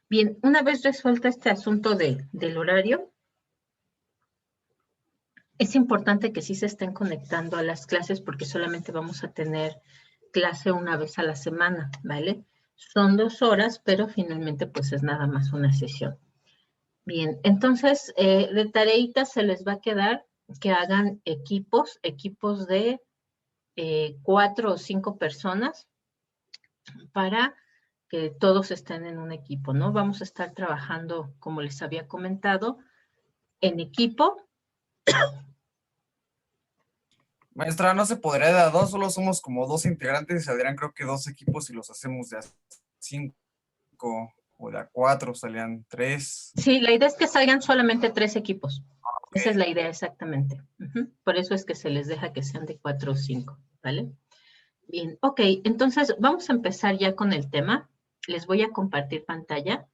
Bien, una vez resuelto este asunto del horario, es importante que sí se estén conectando a las clases porque solamente vamos a tener clase una vez a la semana, ¿vale? Son 2 horas, pero finalmente pues es nada más una sesión. Bien, entonces de tareitas se les va a quedar que hagan equipos de 4 o 5 personas para que todos estén en un equipo, ¿no? Vamos a estar trabajando, como les había comentado, en equipo. Maestra, ¿no se podría de a dos? Solo somos como 2 integrantes y saldrían creo que 2 equipos y los hacemos de a 5 o de a 4 salían 3. Sí, la idea es que salgan solamente 3 equipos. Ok. Esa es la idea exactamente. Por eso es que se les deja que sean de 4 o 5, ¿vale? Bien, ok, entonces vamos a empezar ya con el tema. Les voy a compartir pantalla.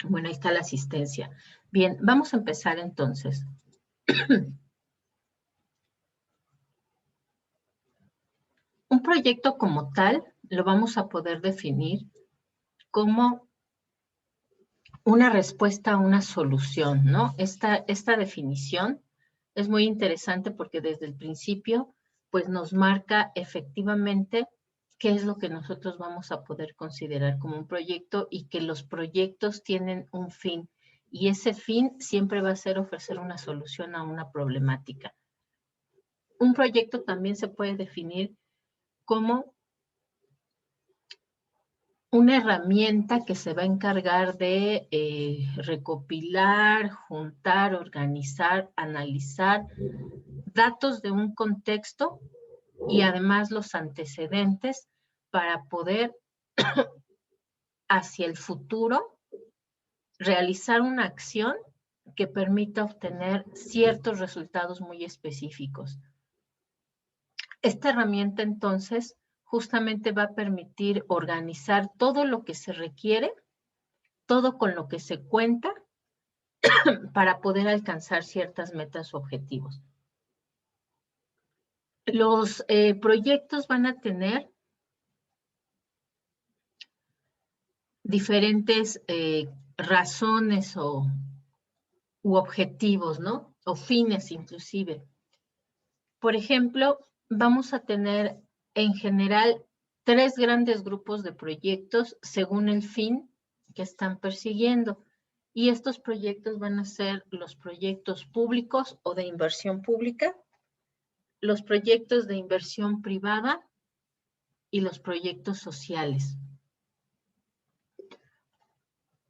Bueno, ahí está la asistencia. Bien, vamos a empezar entonces. Un proyecto como tal lo vamos a poder definir como una respuesta a una solución, ¿no? Esta definición es muy interesante porque desde el principio, pues nos marca efectivamente qué es lo que nosotros vamos a poder considerar como un proyecto y que los proyectos tienen un fin. Y ese fin siempre va a ser ofrecer una solución a una problemática. Un proyecto también se puede definir como una herramienta que se va a encargar de recopilar, juntar, organizar, analizar datos de un contexto y además los antecedentes para poder hacia el futuro realizar una acción que permita obtener ciertos resultados muy específicos. Esta herramienta entonces justamente va a permitir organizar todo lo que se requiere, todo con lo que se cuenta para poder alcanzar ciertas metas o objetivos. Los proyectos van a tener diferentes razones u objetivos, ¿no? O fines inclusive. Por ejemplo, vamos a tener en general 3 grandes grupos de proyectos según el fin que están persiguiendo. Y estos proyectos van a ser los proyectos públicos o de inversión pública, los proyectos de inversión privada y los proyectos sociales.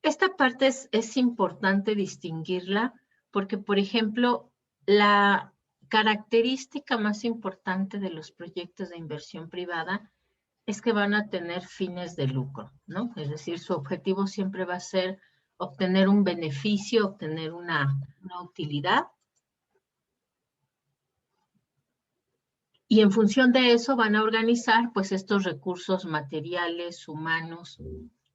Esta parte es importante distinguirla porque, por ejemplo, la característica más importante de los proyectos de inversión privada es que van a tener fines de lucro, ¿no? Es decir, su objetivo siempre va a ser obtener un beneficio, obtener una utilidad. Y en función de eso van a organizar pues estos recursos materiales, humanos,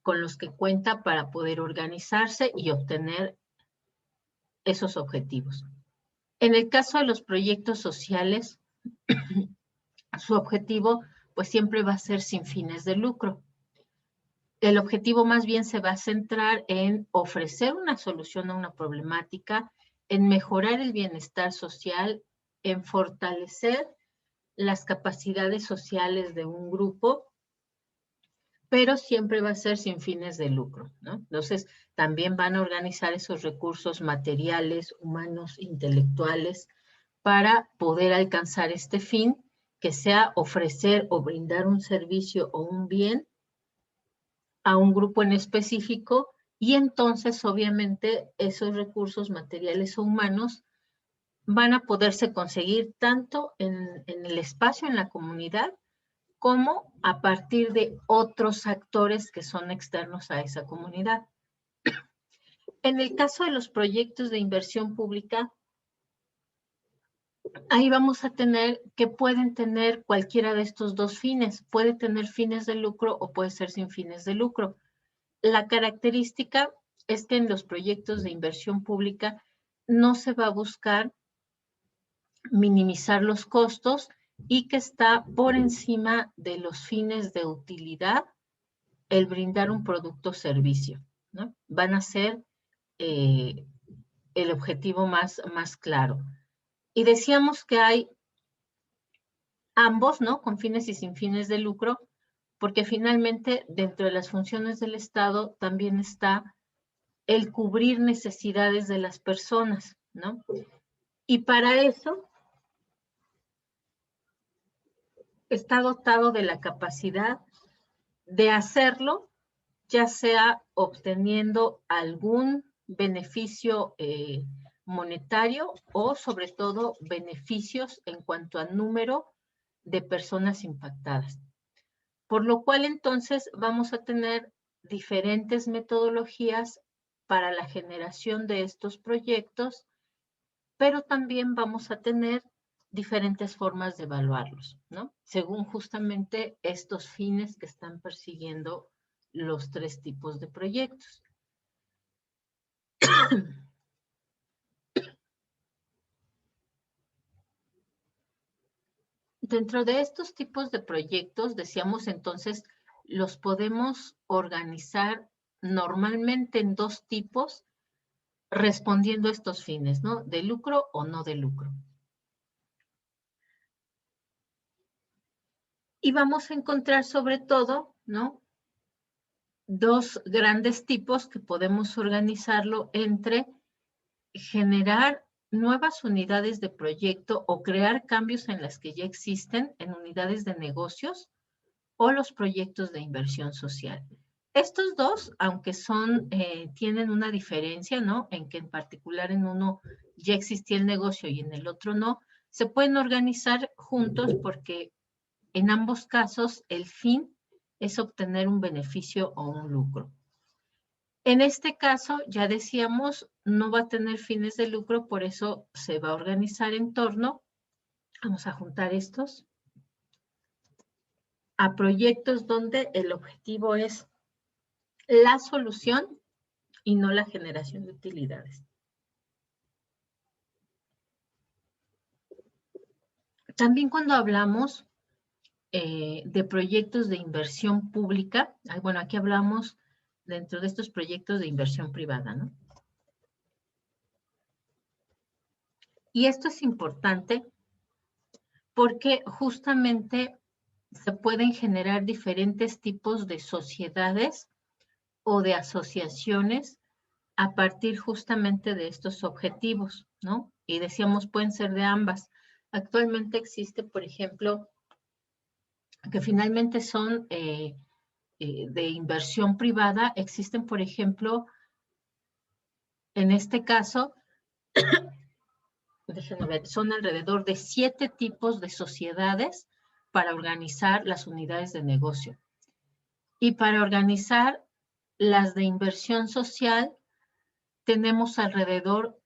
con los que cuenta para poder organizarse y obtener esos objetivos. En el caso de los proyectos sociales, su objetivo pues siempre va a ser sin fines de lucro. El objetivo más bien se va a centrar en ofrecer una solución a una problemática, en mejorar el bienestar social, en fortalecer las capacidades sociales de un grupo, pero siempre va a ser sin fines de lucro, ¿no? Entonces, también van a organizar esos recursos materiales, humanos, intelectuales, para poder alcanzar este fin, que sea ofrecer o brindar un servicio o un bien a un grupo en específico, y entonces, obviamente, esos recursos materiales o humanos van a poderse conseguir tanto en el espacio, en la comunidad, como a partir de otros actores que son externos a esa comunidad. En el caso de los proyectos de inversión pública, ahí vamos a tener que pueden tener cualquiera de estos dos fines. Puede tener fines de lucro o puede ser sin fines de lucro. La característica es que en los proyectos de inversión pública no se va a buscar minimizar los costos y que está por encima de los fines de utilidad el brindar un producto o servicio, ¿no? Van a ser el objetivo más claro. Y decíamos que hay ambos, ¿no? Con fines y sin fines de lucro, porque finalmente dentro de las funciones del Estado también está el cubrir necesidades de las personas, ¿no? Y para eso está dotado de la capacidad de hacerlo, ya sea obteniendo algún beneficio monetario o sobre todo beneficios en cuanto a número de personas impactadas. Por lo cual entonces vamos a tener diferentes metodologías para la generación de estos proyectos, pero también vamos a tener diferentes formas de evaluarlos, ¿no? Según justamente estos fines que están persiguiendo los tres tipos de proyectos. Dentro de estos tipos de proyectos, decíamos entonces, los podemos organizar normalmente en dos tipos, respondiendo a estos fines, ¿no? De lucro o no de lucro. Y vamos a encontrar sobre todo, ¿no? Dos grandes tipos que podemos organizarlo entre generar nuevas unidades de proyecto o crear cambios en las que ya existen en unidades de negocios o los proyectos de inversión social. Estos dos, aunque tienen una diferencia, ¿no? En que en particular en uno ya existía el negocio y en el otro no, se pueden organizar juntos porque en ambos casos el fin es obtener un beneficio o un lucro. En este caso, ya decíamos, no va a tener fines de lucro, por eso se va a organizar en torno, vamos a juntar estos, a proyectos donde el objetivo es la solución y no la generación de utilidades. También cuando hablamos de proyectos de inversión pública, bueno, aquí hablamos dentro de estos proyectos de inversión privada, ¿no? Y esto es importante porque justamente se pueden generar diferentes tipos de sociedades o de asociaciones a partir justamente de estos objetivos, ¿no? Y decíamos, pueden ser de ambas. Actualmente existe, por ejemplo, que finalmente son de inversión privada, existen, por ejemplo, en este caso, déjenme ver, son alrededor de 7 tipos de sociedades para organizar las unidades de negocio. Y para organizar las de inversión social, tenemos alrededor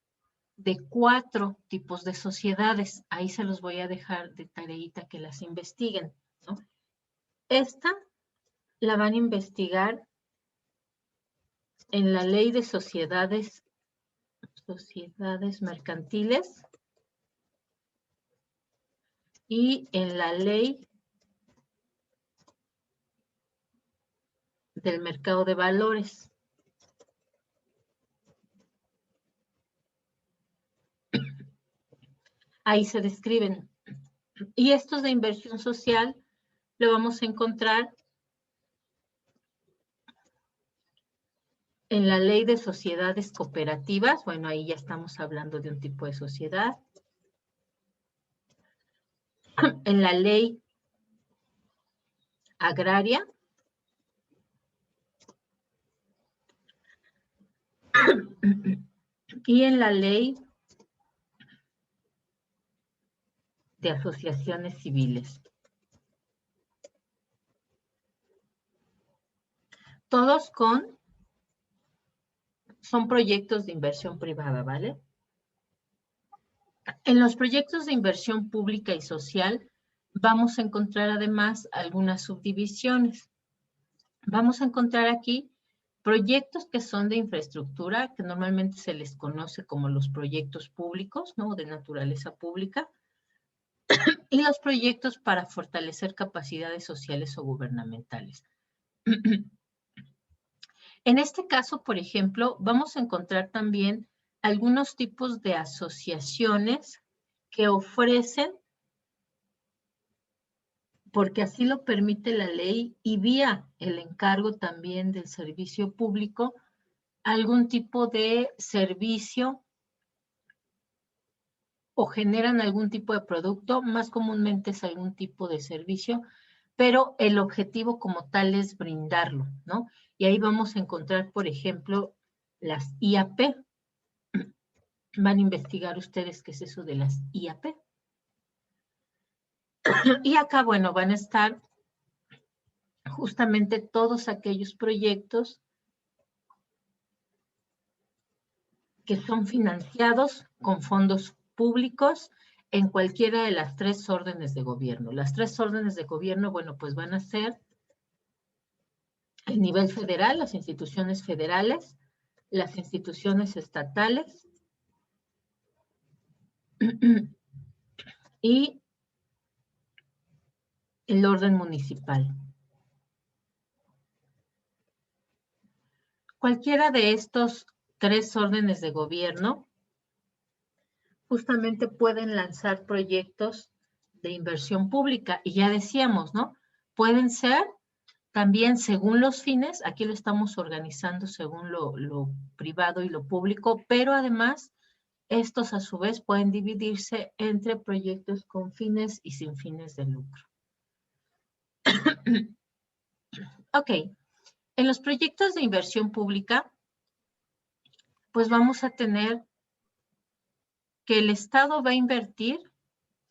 de 4 tipos de sociedades. Ahí se los voy a dejar de tareita que las investiguen, ¿no? Esta la van a investigar en la Ley de Sociedades Mercantiles y en la Ley del Mercado de Valores. Ahí se describen. Y estos de inversión social lo vamos a encontrar en la Ley de Sociedades Cooperativas. Bueno, ahí ya estamos hablando de un tipo de sociedad. En la Ley Agraria. Y en la Ley de Asociaciones Civiles. Todos con son proyectos de inversión privada, ¿vale? En los proyectos de inversión pública y social vamos a encontrar además algunas subdivisiones. Vamos a encontrar aquí proyectos que son de infraestructura, que normalmente se les conoce como los proyectos públicos, ¿no? De naturaleza pública, y los proyectos para fortalecer capacidades sociales o gubernamentales. En este caso, por ejemplo, vamos a encontrar también algunos tipos de asociaciones que ofrecen, porque así lo permite la ley y vía el encargo también del servicio público, algún tipo de servicio o generan algún tipo de producto, más comúnmente es algún tipo de servicio, pero el objetivo como tal es brindarlo, ¿no? Y ahí vamos a encontrar, por ejemplo, las IAP. Van a investigar ustedes qué es eso de las IAP. Y acá, bueno, van a estar justamente todos aquellos proyectos que son financiados con fondos públicos en cualquiera de las 3 órdenes de gobierno. Las 3 órdenes de gobierno, bueno, pues van a ser el nivel federal, las instituciones federales, las instituciones estatales y el orden municipal. Cualquiera de estos 3 órdenes de gobierno justamente pueden lanzar proyectos de inversión pública. Y ya decíamos, ¿no? Pueden ser también según los fines, aquí lo estamos organizando según lo privado y lo público, pero además estos a su vez pueden dividirse entre proyectos con fines y sin fines de lucro. Ok, en los proyectos de inversión pública, pues vamos a tener que el Estado va a invertir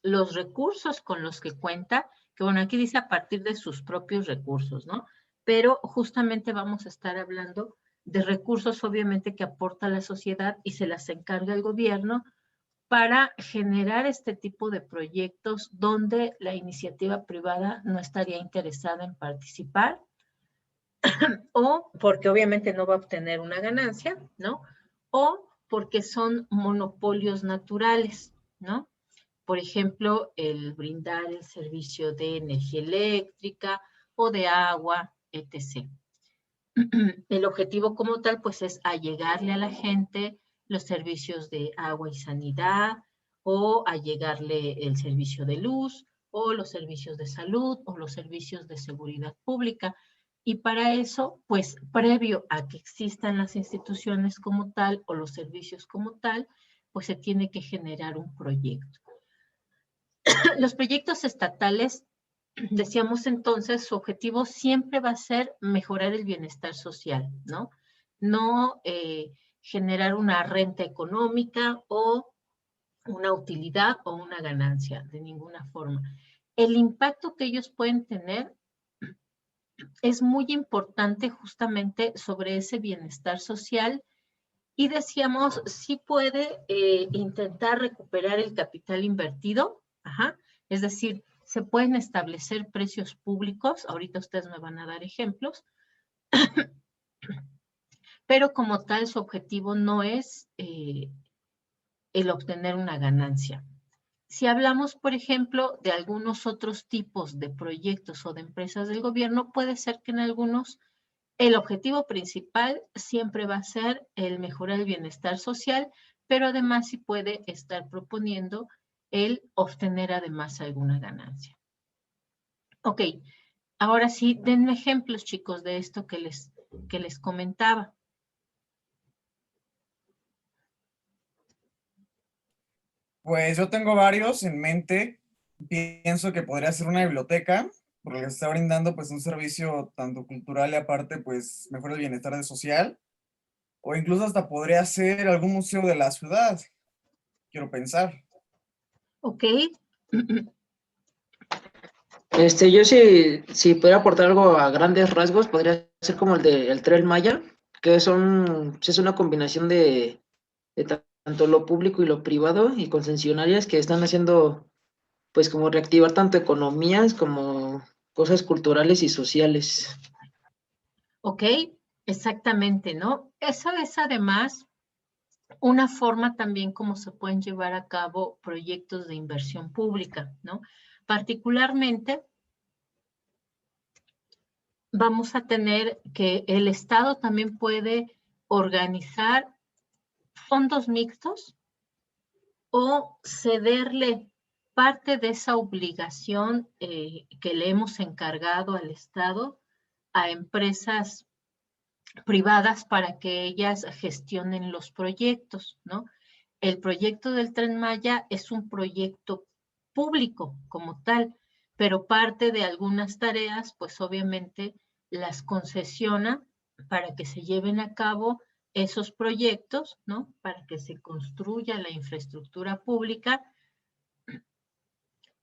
los recursos con los que cuenta, que bueno, aquí dice a partir de sus propios recursos, ¿no? Pero justamente vamos a estar hablando de recursos obviamente que aporta la sociedad y se las encarga el gobierno para generar este tipo de proyectos donde la iniciativa privada no estaría interesada en participar o porque obviamente no va a obtener una ganancia, ¿no? O porque son monopolios naturales, ¿no? Por ejemplo, el brindar el servicio de energía eléctrica o de agua, etc. El objetivo como tal, pues, es allegarle a la gente los servicios de agua y sanidad, o allegarle el servicio de luz, o los servicios de salud, o los servicios de seguridad pública. Y para eso, pues, previo a que existan las instituciones como tal, o los servicios como tal, pues se tiene que generar un proyecto. Los proyectos estatales, decíamos entonces, su objetivo siempre va a ser mejorar el bienestar social, ¿no? No generar una renta económica o una utilidad o una ganancia, de ninguna forma. El impacto que ellos pueden tener es muy importante justamente sobre ese bienestar social y decíamos, sí puede intentar recuperar el capital invertido, ajá, es decir, se pueden establecer precios públicos, ahorita ustedes me van a dar ejemplos, pero como tal su objetivo no es el obtener una ganancia. Si hablamos, por ejemplo, de algunos otros tipos de proyectos o de empresas del gobierno, puede ser que en algunos el objetivo principal siempre va a ser el mejorar el bienestar social, pero además sí puede estar proponiendo el obtener además alguna ganancia. Ok, ahora sí, denme ejemplos, chicos, de esto que les comentaba. Pues yo tengo varios en mente. Pienso que podría ser una biblioteca, porque está brindando pues un servicio tanto cultural y aparte pues mejora el bienestar social. O incluso hasta podría ser algún museo de la ciudad, quiero pensar. Ok. Yo si pudiera aportar algo a grandes rasgos, podría ser como el Tren Maya, que son, es una combinación de tanto lo público y lo privado y concesionarias que están haciendo, pues como reactivar tanto economías como cosas culturales y sociales. ¿Ok? Exactamente, ¿no? Eso es además una forma también como se pueden llevar a cabo proyectos de inversión pública, ¿no? Particularmente, vamos a tener que el Estado también puede organizar fondos mixtos o cederle parte de esa obligación que le hemos encargado al Estado a empresas privadas para que ellas gestionen los proyectos, ¿no? El proyecto del Tren Maya es un proyecto público como tal, pero parte de algunas tareas, pues obviamente las concesiona para que se lleven a cabo esos proyectos, ¿no? Para que se construya la infraestructura pública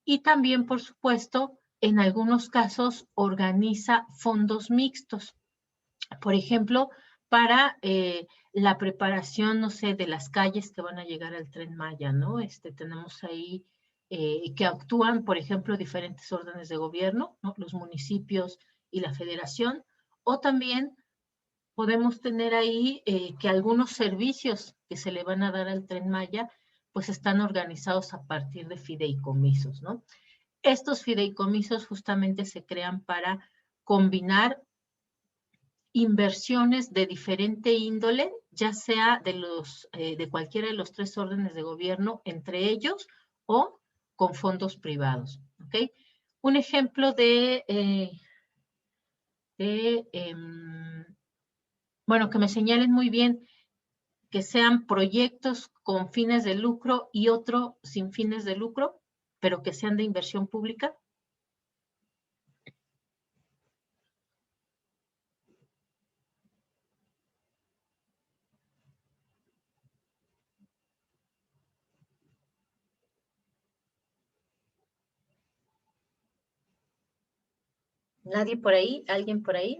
y también, por supuesto, en algunos casos organiza fondos mixtos. Por ejemplo, para la preparación, no sé, de las calles que van a llegar al Tren Maya, ¿no? Tenemos ahí que actúan, por ejemplo, diferentes órdenes de gobierno, ¿no? Los municipios y la federación, o también podemos tener ahí que algunos servicios que se le van a dar al Tren Maya, pues están organizados a partir de fideicomisos, ¿no? Estos fideicomisos justamente se crean para combinar inversiones de diferente índole, ya sea de cualquiera de los tres órdenes de gobierno entre ellos o con fondos privados. ¿Okay? Un ejemplo bueno, que me señalen muy bien que sean proyectos con fines de lucro y otro sin fines de lucro, pero que sean de inversión pública. ¿Nadie por ahí? ¿Alguien por ahí?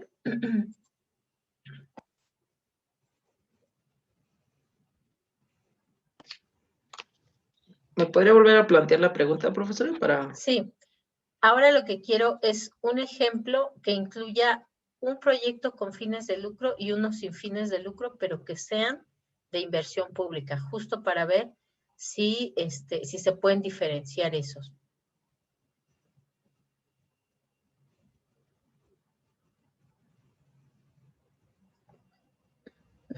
¿Me podría volver a plantear la pregunta, profesora? Para... Sí. Ahora lo que quiero es un ejemplo que incluya un proyecto con fines de lucro y uno sin fines de lucro, pero que sean de inversión pública, justo para ver si se pueden diferenciar esos.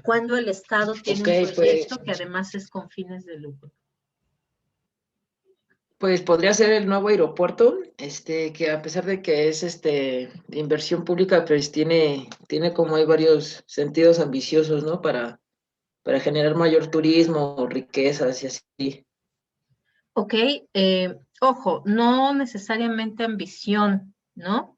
Cuando el Estado tiene un proyecto que además es con fines de lucro. Pues podría ser el nuevo aeropuerto, que a pesar de que es de inversión pública, pues tiene como hay varios sentidos ambiciosos, ¿no? Para generar mayor turismo, riquezas y así. Ok, ojo, no necesariamente ambición, ¿no?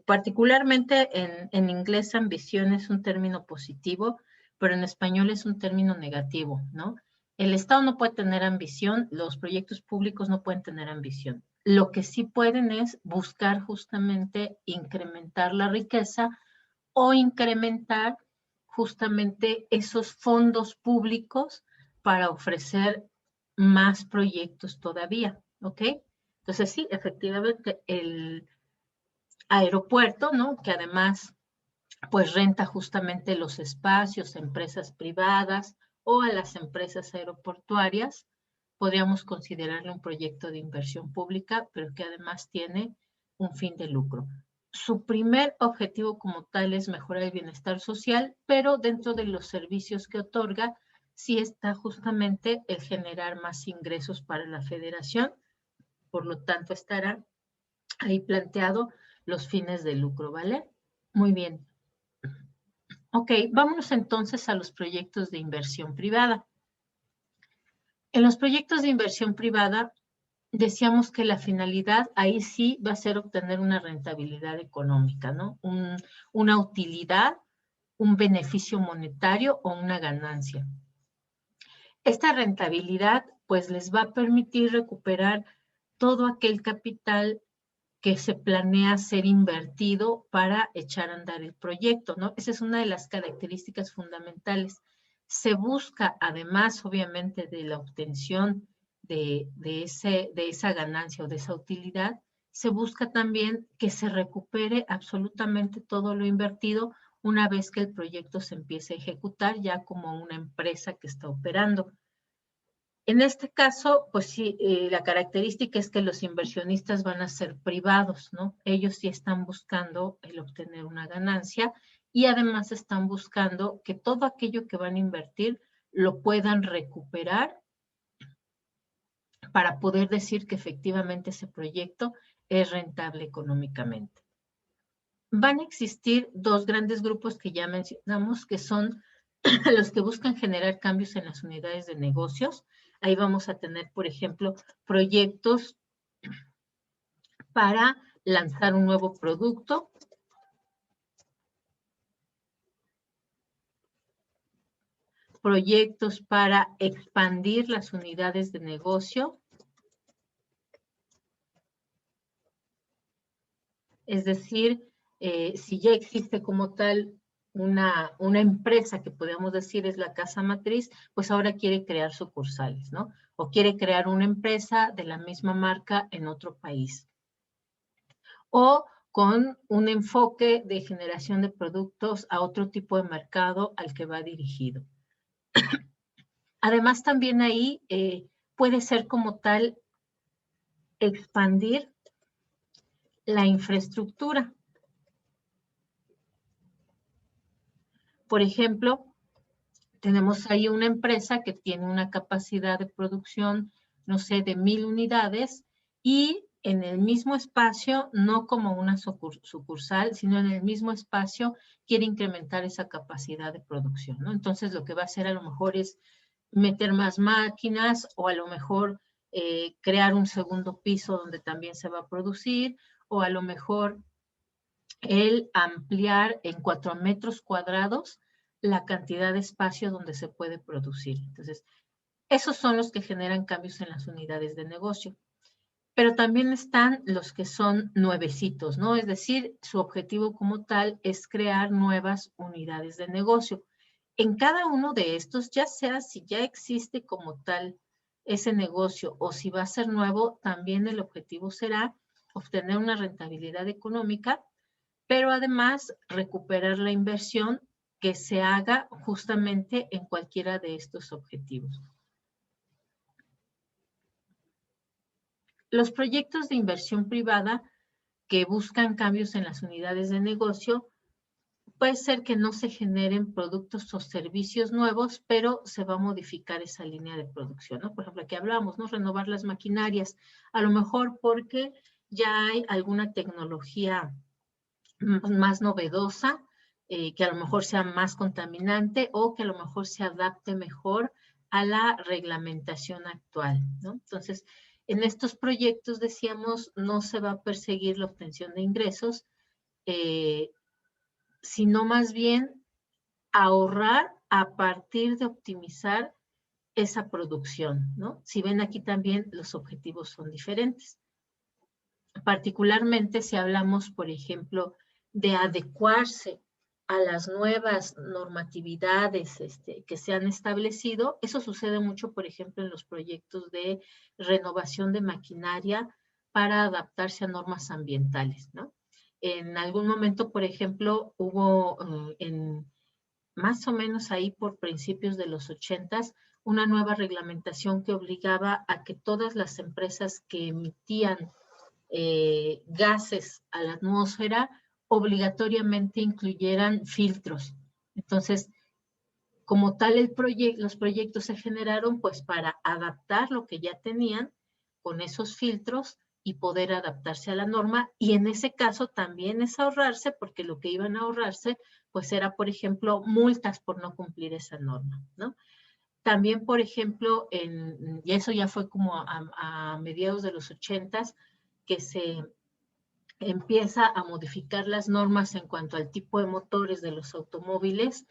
Particularmente en inglés ambición es un término positivo, pero en español es un término negativo, ¿no? El Estado no puede tener ambición, los proyectos públicos no pueden tener ambición. Lo que sí pueden es buscar justamente incrementar la riqueza o incrementar justamente esos fondos públicos para ofrecer más proyectos todavía, ¿ok? Entonces sí, efectivamente el aeropuerto, ¿no? Que además pues renta justamente los espacios a empresas privadas o a las empresas aeroportuarias, podríamos considerarlo un proyecto de inversión pública, pero que además tiene un fin de lucro. Su primer objetivo como tal es mejorar el bienestar social, pero dentro de los servicios que otorga, sí está justamente el generar más ingresos para la federación, por lo tanto estará ahí planteado los fines de lucro, ¿vale? Muy bien. Ok, vámonos entonces a los proyectos de inversión privada. En los proyectos de inversión privada, decíamos que la finalidad ahí sí va a ser obtener una rentabilidad económica, ¿no? Una utilidad, un beneficio monetario o una ganancia. Esta rentabilidad pues les va a permitir recuperar todo aquel capital que se planea ser invertido para echar a andar el proyecto, ¿no? Esa es una de las características fundamentales. Se busca, además, obviamente, de la obtención de esa ganancia o de esa utilidad, se busca también que se recupere absolutamente todo lo invertido una vez que el proyecto se empiece a ejecutar ya como una empresa que está operando. En este caso, pues sí, la característica es que los inversionistas van a ser privados, ¿no? Ellos sí están buscando el obtener una ganancia y además están buscando que todo aquello que van a invertir lo puedan recuperar para poder decir que efectivamente ese proyecto es rentable económicamente. Van a existir dos grandes grupos que ya mencionamos, que son los que buscan generar cambios en las unidades de negocios. Ahí vamos a tener, por ejemplo, proyectos para lanzar un nuevo producto, proyectos para expandir las unidades de negocio, es decir, si ya existe como tal una empresa que podemos decir es la casa matriz, pues ahora quiere crear sucursales, ¿no? O quiere crear una empresa de la misma marca en otro país. O con un enfoque de generación de productos a otro tipo de mercado al que va dirigido. Además, también ahí puede ser como tal expandir la infraestructura. Por ejemplo, tenemos ahí una empresa que tiene una capacidad de producción, no sé, de 1000 unidades y en el mismo espacio, no como una sucursal, sino en el mismo espacio quiere incrementar esa capacidad de producción, ¿no? Entonces, lo que va a hacer a lo mejor es meter más máquinas o a lo mejor crear un segundo piso donde también se va a producir o a lo mejor el ampliar en 4 metros cuadrados la cantidad de espacio donde se puede producir. Entonces, esos son los que generan cambios en las unidades de negocio. Pero también están los que son nuevecitos, ¿no? Es decir, su objetivo como tal es crear nuevas unidades de negocio. En cada uno de estos, ya sea si ya existe como tal ese negocio o si va a ser nuevo, también el objetivo será obtener una rentabilidad económica, pero además recuperar la inversión que se haga justamente en cualquiera de estos objetivos. Los proyectos de inversión privada que buscan cambios en las unidades de negocio, puede ser que no se generen productos o servicios nuevos, pero se va a modificar esa línea de producción, ¿no? Por ejemplo, aquí hablamos, ¿no? Renovar las maquinarias, a lo mejor porque ya hay alguna tecnología más novedosa, que a lo mejor sea más contaminante o que a lo mejor se adapte mejor a la reglamentación actual, ¿no? Entonces, en estos proyectos, decíamos, no se va a perseguir la obtención de ingresos, sino más bien ahorrar a partir de optimizar esa producción, ¿no? Si ven aquí también los objetivos son diferentes. Particularmente si hablamos, por ejemplo, de adecuarse a las nuevas normatividades que se han establecido, eso sucede mucho, por ejemplo, en los proyectos de renovación de maquinaria para adaptarse a normas ambientales, ¿no? En algún momento, por ejemplo, hubo más o menos ahí por principios de los 80s, una nueva reglamentación que obligaba a que todas las empresas que emitían gases a la atmósfera obligatoriamente incluyeran filtros. Entonces, como tal, los proyectos se generaron pues para adaptar lo que ya tenían con esos filtros y poder adaptarse a la norma, y en ese caso también es ahorrarse, porque lo que iban a ahorrarse pues era, por ejemplo, multas por no cumplir esa norma, ¿no? También, por ejemplo, y eso ya fue como a mediados de los 80s, que se empieza a modificar las normas en cuanto al tipo de motores de los automóviles,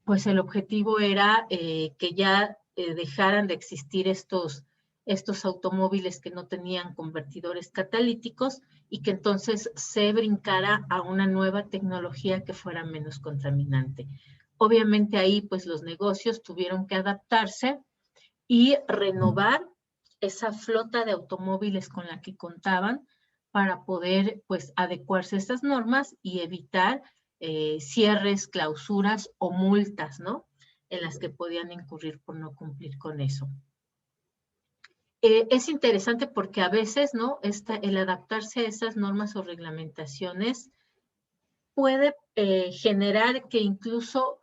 pues el objetivo era que ya dejaran de existir estos estos automóviles que no tenían convertidores catalíticos y que entonces se brincara a una nueva tecnología que fuera menos contaminante. Obviamente ahí pues los negocios tuvieron que adaptarse y renovar esa flota de automóviles con la que contaban para poder pues adecuarse a estas normas y evitar cierres, clausuras o multas, ¿no? En las que podían incurrir por no cumplir con eso. Es interesante porque a veces, ¿no? El adaptarse a esas normas o reglamentaciones puede generar que incluso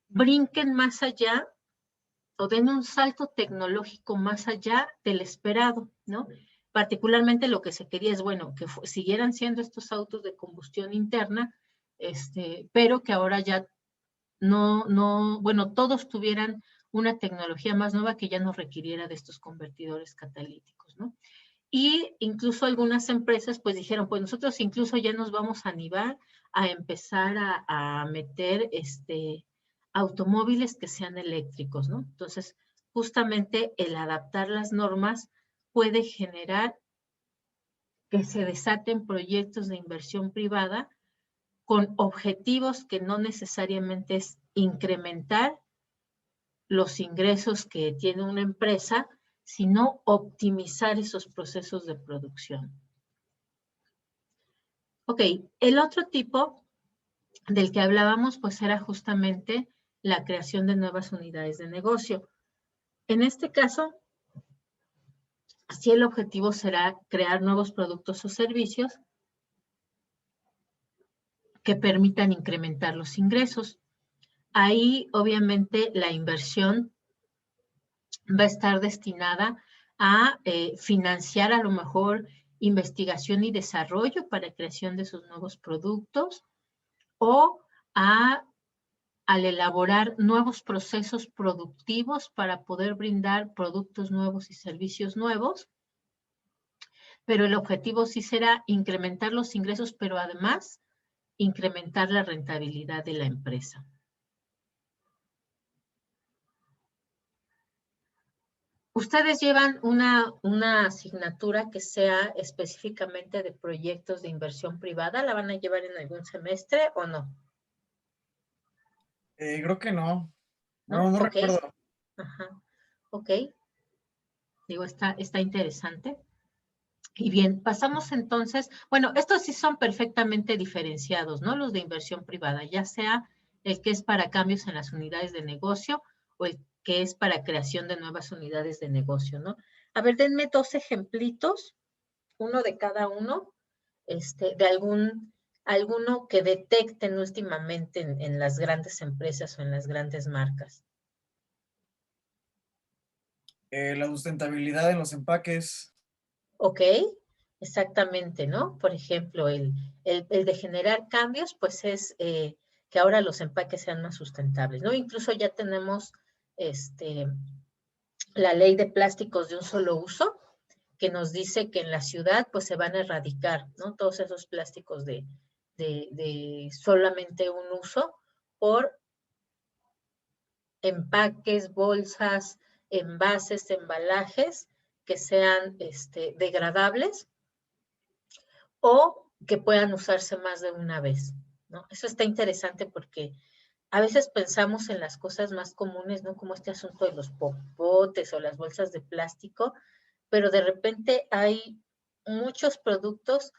brinquen más allá o den un salto tecnológico más allá del esperado, ¿no? Particularmente lo que se quería es, bueno, que siguieran siendo estos autos de combustión interna, pero que ahora ya bueno, todos tuvieran una tecnología más nueva que ya no requiriera de estos convertidores catalíticos, ¿no? Y incluso algunas empresas pues dijeron, pues nosotros incluso ya nos vamos a animar a empezar a meter automóviles que sean eléctricos, ¿no? Entonces, justamente el adaptar las normas puede generar que se desaten proyectos de inversión privada con objetivos que no necesariamente es incrementar los ingresos que tiene una empresa, sino optimizar esos procesos de producción. Ok, el otro tipo del que hablábamos pues era justamente la creación de nuevas unidades de negocio. En este caso, sí el objetivo será crear nuevos productos o servicios que permitan incrementar los ingresos. Ahí, obviamente, la inversión va a estar destinada a financiar a lo mejor investigación y desarrollo para creación de sus nuevos productos o al elaborar nuevos procesos productivos para poder brindar productos nuevos y servicios nuevos. Pero el objetivo sí será incrementar los ingresos, pero además incrementar la rentabilidad de la empresa. ¿Ustedes llevan una asignatura que sea específicamente de proyectos de inversión privada? ¿La van a llevar en algún semestre o no? Creo que no. ¿No? No Ok. recuerdo. Ajá. Ok. Digo, está interesante. Y bien, pasamos entonces, bueno, estos sí son perfectamente diferenciados, ¿no? Los de inversión privada, ya sea el que es para cambios en las unidades de negocio o el que es para creación de nuevas unidades de negocio, ¿no? A ver, denme 2 ejemplitos, uno de cada uno, de alguno que detecten últimamente en las grandes empresas o en las grandes marcas. La sustentabilidad en los empaques. Ok, exactamente, ¿no? Por ejemplo, el de generar cambios, pues es que ahora los empaques sean más sustentables, ¿no? Incluso ya tenemos la ley de plásticos de un solo uso, que nos dice que en la ciudad pues se van a erradicar, ¿no? Todos esos plásticos de solamente un uso por empaques, bolsas, envases, embalajes que sean degradables o que puedan usarse más de una vez, ¿no? Eso está interesante porque a veces pensamos en las cosas más comunes, ¿no? Como este asunto de los popotes o las bolsas de plástico, pero de repente hay muchos productos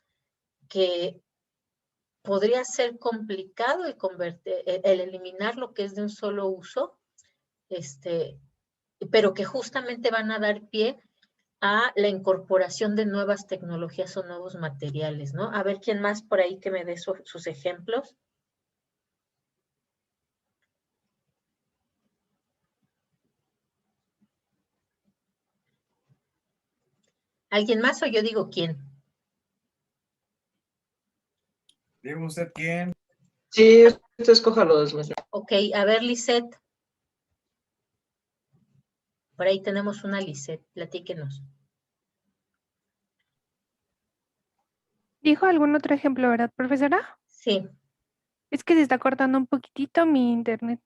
que podría ser complicado el eliminar lo que es de un solo uso, pero que justamente van a dar pie a la incorporación de nuevas tecnologías o nuevos materiales, ¿no? A ver quién más por ahí que me dé sus ejemplos. ¿Alguien más o yo digo quién? ¿Digo usted quién? Sí, usted escoja los, maestra. Ok, a ver, Lisette. Por ahí tenemos una Lisette, platíquenos. ¿Dijo algún otro ejemplo, verdad, profesora? Sí. Es que se está cortando un poquitito mi internet.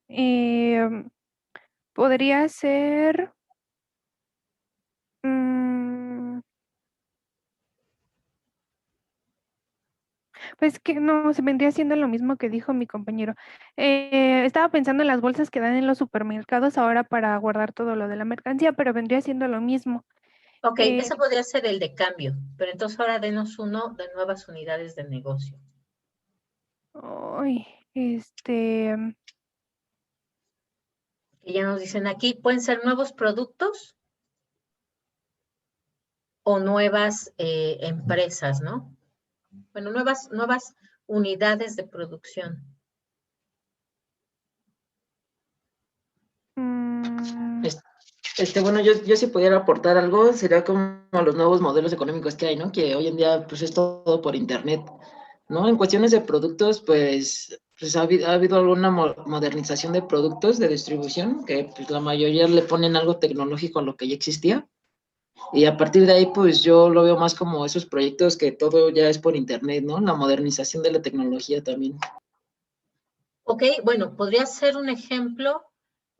Podría ser Pues que no, se vendría haciendo lo mismo que dijo mi compañero. Estaba pensando en las bolsas que dan en los supermercados ahora para guardar todo lo de la mercancía, pero vendría siendo lo mismo. Ok, Eh, eso podría ser el de cambio, pero entonces ahora denos uno de nuevas unidades de negocio. Ay, este, Que ya nos dicen aquí, pueden ser nuevos productos o nuevas empresas, ¿no? Bueno, nuevas unidades de producción. mm, Bueno, yo si pudiera aportar algo, sería como los nuevos modelos económicos que hay, ¿no? Que hoy en día, pues, es todo por internet, ¿no? En cuestiones de productos, pues ha habido alguna modernización de productos de distribución, que pues la mayoría le ponen algo tecnológico a lo que ya existía. Y a partir de ahí, pues yo lo veo más como esos proyectos que todo ya es por internet, ¿no? La modernización de la tecnología también. Ok, bueno, podría ser un ejemplo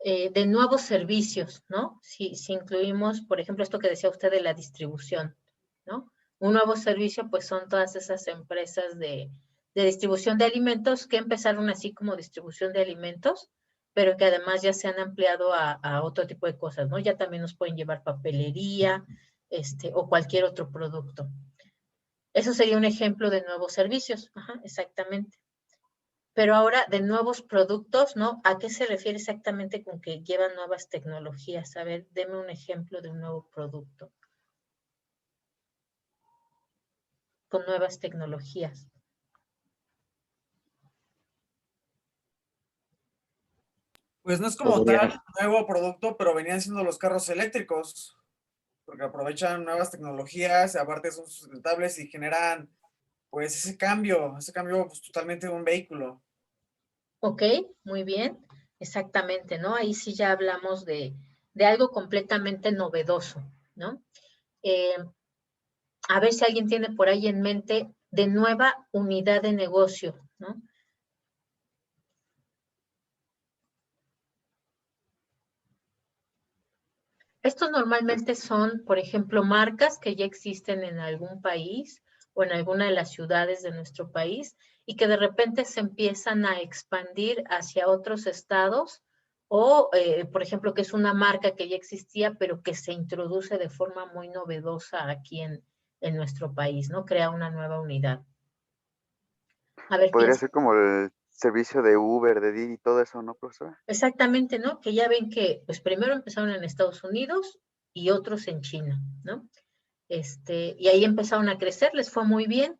de nuevos servicios, ¿no? Si incluimos, por ejemplo, esto que decía usted de la distribución, ¿no? Un nuevo servicio, pues son todas esas empresas de distribución de alimentos que empezaron así como distribución de alimentos, pero que además ya se han ampliado a otro tipo de cosas, ¿no? Ya también nos pueden llevar papelería, o cualquier otro producto. Eso sería un ejemplo de nuevos servicios, ajá, exactamente. Pero ahora de nuevos productos, ¿no? ¿A qué se refiere exactamente con que llevan nuevas tecnologías? A ver, deme un ejemplo de un nuevo producto con nuevas tecnologías. Pues no es como tal nuevo producto, pero venían siendo los carros eléctricos, porque aprovechan nuevas tecnologías, aparte son sustentables y generan pues ese cambio pues, totalmente de un vehículo. Ok, muy bien, exactamente, ¿no? Ahí sí ya hablamos de algo completamente novedoso, ¿no? Eh, a ver si alguien tiene por ahí en mente de nueva unidad de negocio, ¿no? Estos normalmente son, por ejemplo, marcas que ya existen en algún país o en alguna de las ciudades de nuestro país y que de repente se empiezan a expandir hacia otros estados o, por ejemplo, que es una marca que ya existía pero que se introduce de forma muy novedosa aquí en nuestro país, ¿no? Crea una nueva unidad. A ver, Podría piensa. ser como el servicio de Uber, de Didi y todo eso, ¿no, profesor? Exactamente, ¿no? Que ya ven que, pues primero empezaron en Estados Unidos y otros en China, ¿no? Y ahí empezaron a crecer, les fue muy bien,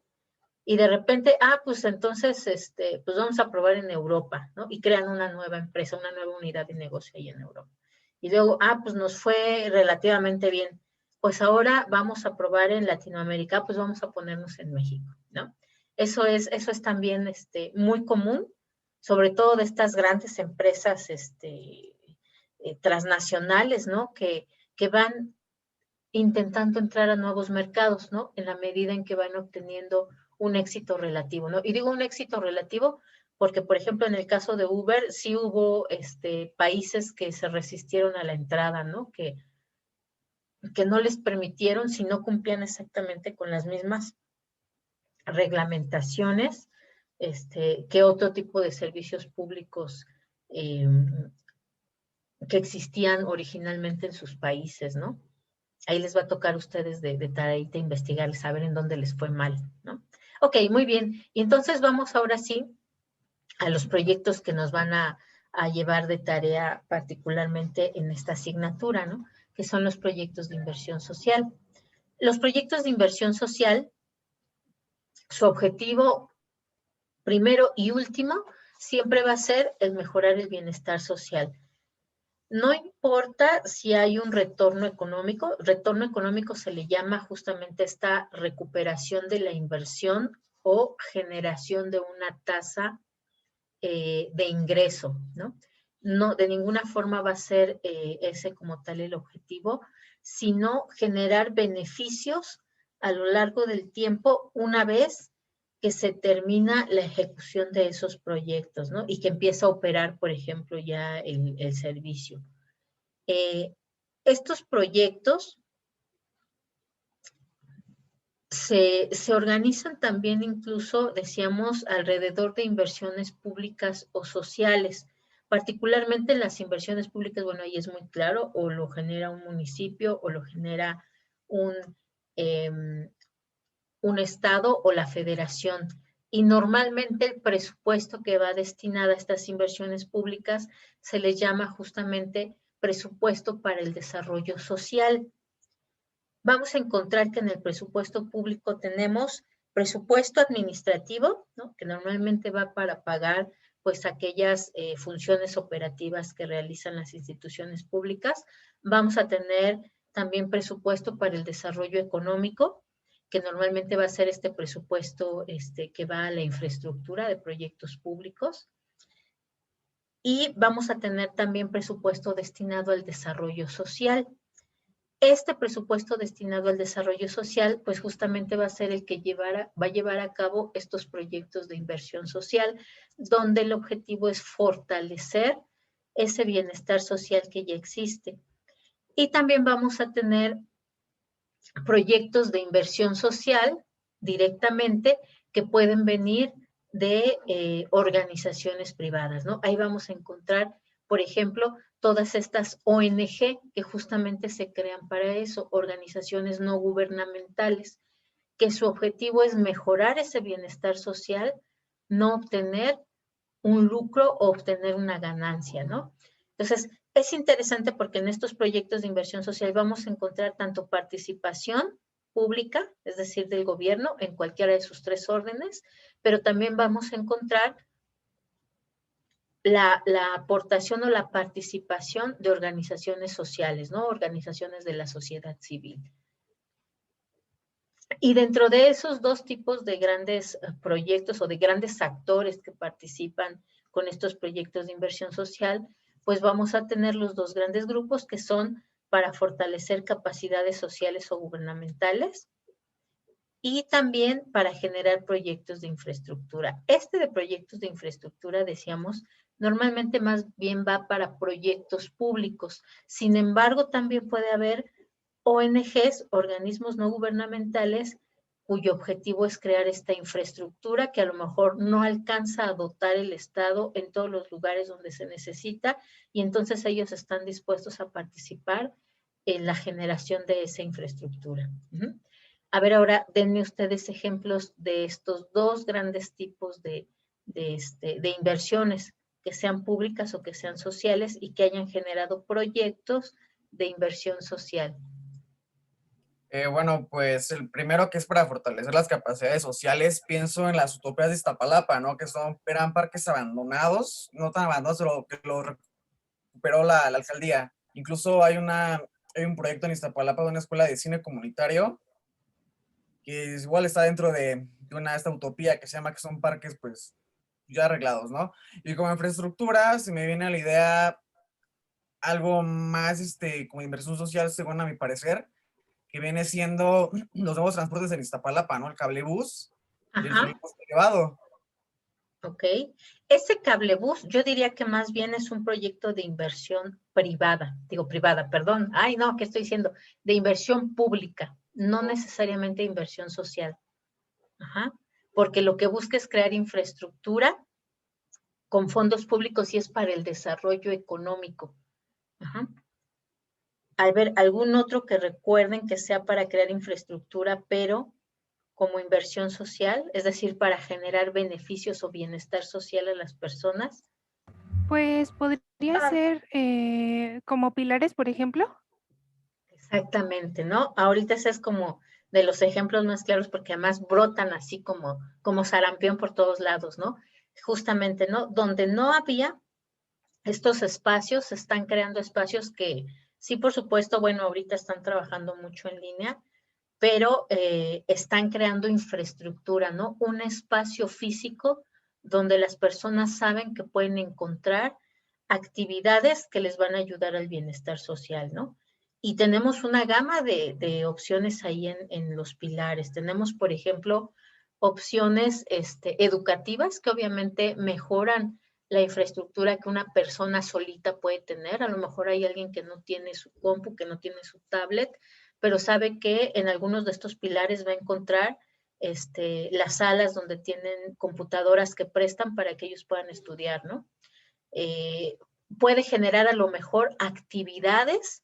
y de repente, pues entonces, pues vamos a probar en Europa, ¿no? Y crean una nueva empresa, una nueva unidad de negocio ahí en Europa. Y luego, pues nos fue relativamente bien, pues ahora vamos a probar en Latinoamérica, pues vamos a ponernos en México, ¿no? Eso es también, muy común, sobre todo de estas grandes empresas, transnacionales, ¿no? Que van intentando entrar a nuevos mercados, ¿no? En la medida en que van obteniendo un éxito relativo, ¿no? Y digo un éxito relativo porque, por ejemplo, en el caso de Uber, sí hubo países que se resistieron a la entrada, ¿no? Que no les permitieron si no cumplían exactamente con las mismas reglamentaciones que otro tipo de servicios públicos eh, que existían originalmente en sus países, ¿no? Ahí les va a tocar a ustedes de tarea investigar, saber en dónde les fue mal, ¿no? Ok, muy bien. Y entonces vamos ahora sí a los proyectos que nos van a llevar de tarea particularmente en esta asignatura, ¿no? Que son los proyectos de inversión social. Los proyectos de inversión social, su objetivo primero y último siempre va a ser el mejorar el bienestar social. No importa si hay un retorno económico se le llama justamente esta recuperación de la inversión o generación de una tasa de ingreso, ¿no? No, de ninguna forma va a ser ese como tal el objetivo, sino generar beneficios a lo largo del tiempo una vez que se termina la ejecución de esos proyectos, ¿no? Y que empieza a operar, por ejemplo, ya el servicio. Estos proyectos Se organizan también incluso, decíamos, alrededor de inversiones públicas o sociales. Particularmente las inversiones públicas, bueno, ahí es muy claro, o lo genera un municipio o lo genera un, un estado o la federación. Y normalmente el presupuesto que va destinado a estas inversiones públicas se les llama justamente presupuesto para el desarrollo social. Vamos a encontrar que en el presupuesto público tenemos presupuesto administrativo, ¿no? Que normalmente va para pagar pues aquellas funciones operativas que realizan las instituciones públicas. Vamos a tener también presupuesto para el desarrollo económico, que normalmente va a ser este presupuesto que va a la infraestructura de proyectos públicos. Y vamos a tener también presupuesto destinado al desarrollo social. Este presupuesto destinado al desarrollo social, pues justamente va a ser el que va a llevar a cabo estos proyectos de inversión social, donde el objetivo es fortalecer ese bienestar social que ya existe. Y también vamos a tener proyectos de inversión social directamente que pueden venir de organizaciones privadas, ¿no? Ahí vamos a encontrar, por ejemplo, todas estas ONG que justamente se crean para eso, organizaciones no gubernamentales, que su objetivo es mejorar ese bienestar social, no obtener un lucro o obtener una ganancia, ¿no? Entonces, es interesante porque en estos proyectos de inversión social vamos a encontrar tanto participación pública, es decir, del gobierno, en cualquiera de sus tres órdenes, pero también vamos a encontrar la aportación o la participación de organizaciones sociales, ¿no? Organizaciones de la sociedad civil. Y dentro de esos dos tipos de grandes proyectos o de grandes actores que participan con estos proyectos de inversión social, pues vamos a tener los dos grandes grupos que son para fortalecer capacidades sociales o gubernamentales y también para generar proyectos de infraestructura. Este de proyectos de infraestructura, decíamos, normalmente más bien va para proyectos públicos. Sin embargo, también puede haber ONGs, organismos no gubernamentales, cuyo objetivo es crear esta infraestructura que a lo mejor no alcanza a dotar el Estado en todos los lugares donde se necesita, y entonces ellos están dispuestos a participar en la generación de esa infraestructura. A ver, ahora denme ustedes ejemplos de estos dos grandes tipos de inversiones, que sean públicas o que sean sociales y que hayan generado proyectos de inversión social. Bueno, pues el primero, que es para fortalecer las capacidades sociales, pienso en las utopías de Iztapalapa, ¿no? Que eran parques abandonados, no tan abandonados, pero que lo recuperó la alcaldía. Incluso hay un proyecto en Iztapalapa de una escuela de cine comunitario que igual está dentro de esta utopía que se llama, que son parques pues ya arreglados, ¿no? Y como infraestructura se me viene a la idea algo más como inversión social, según a mi parecer, que viene siendo los nuevos transportes en Iztapalapa, ¿no? El cablebús y el trolebús elevado. Ok. Ese cablebús, yo diría que más bien es un proyecto de inversión privada. Digo privada, perdón. Ay, no, ¿qué estoy diciendo? De inversión pública, no necesariamente inversión social. Ajá. Porque lo que busca es crear infraestructura con fondos públicos y es para el desarrollo económico. Ajá. A ver, ¿algún otro que recuerden que sea para crear infraestructura, pero como inversión social, es decir, para generar beneficios o bienestar social a las personas? Pues podría ser como pilares, por ejemplo. Exactamente, ¿no? Ahorita ese es como de los ejemplos más claros porque además brotan así como sarampión por todos lados, ¿no? Justamente, ¿no? Donde no había estos espacios, se están creando espacios que sí, por supuesto, bueno, ahorita están trabajando mucho en línea, pero están creando infraestructura, ¿no? Un espacio físico donde las personas saben que pueden encontrar actividades que les van a ayudar al bienestar social, ¿no? Y tenemos una gama de opciones ahí en los pilares. Tenemos, por ejemplo, opciones educativas que obviamente mejoran la infraestructura que una persona solita puede tener. A lo mejor hay alguien que no tiene su compu, que no tiene su tablet, pero sabe que en algunos de estos pilares va a encontrar las salas donde tienen computadoras que prestan para que ellos puedan estudiar, ¿no? Puede generar a lo mejor actividades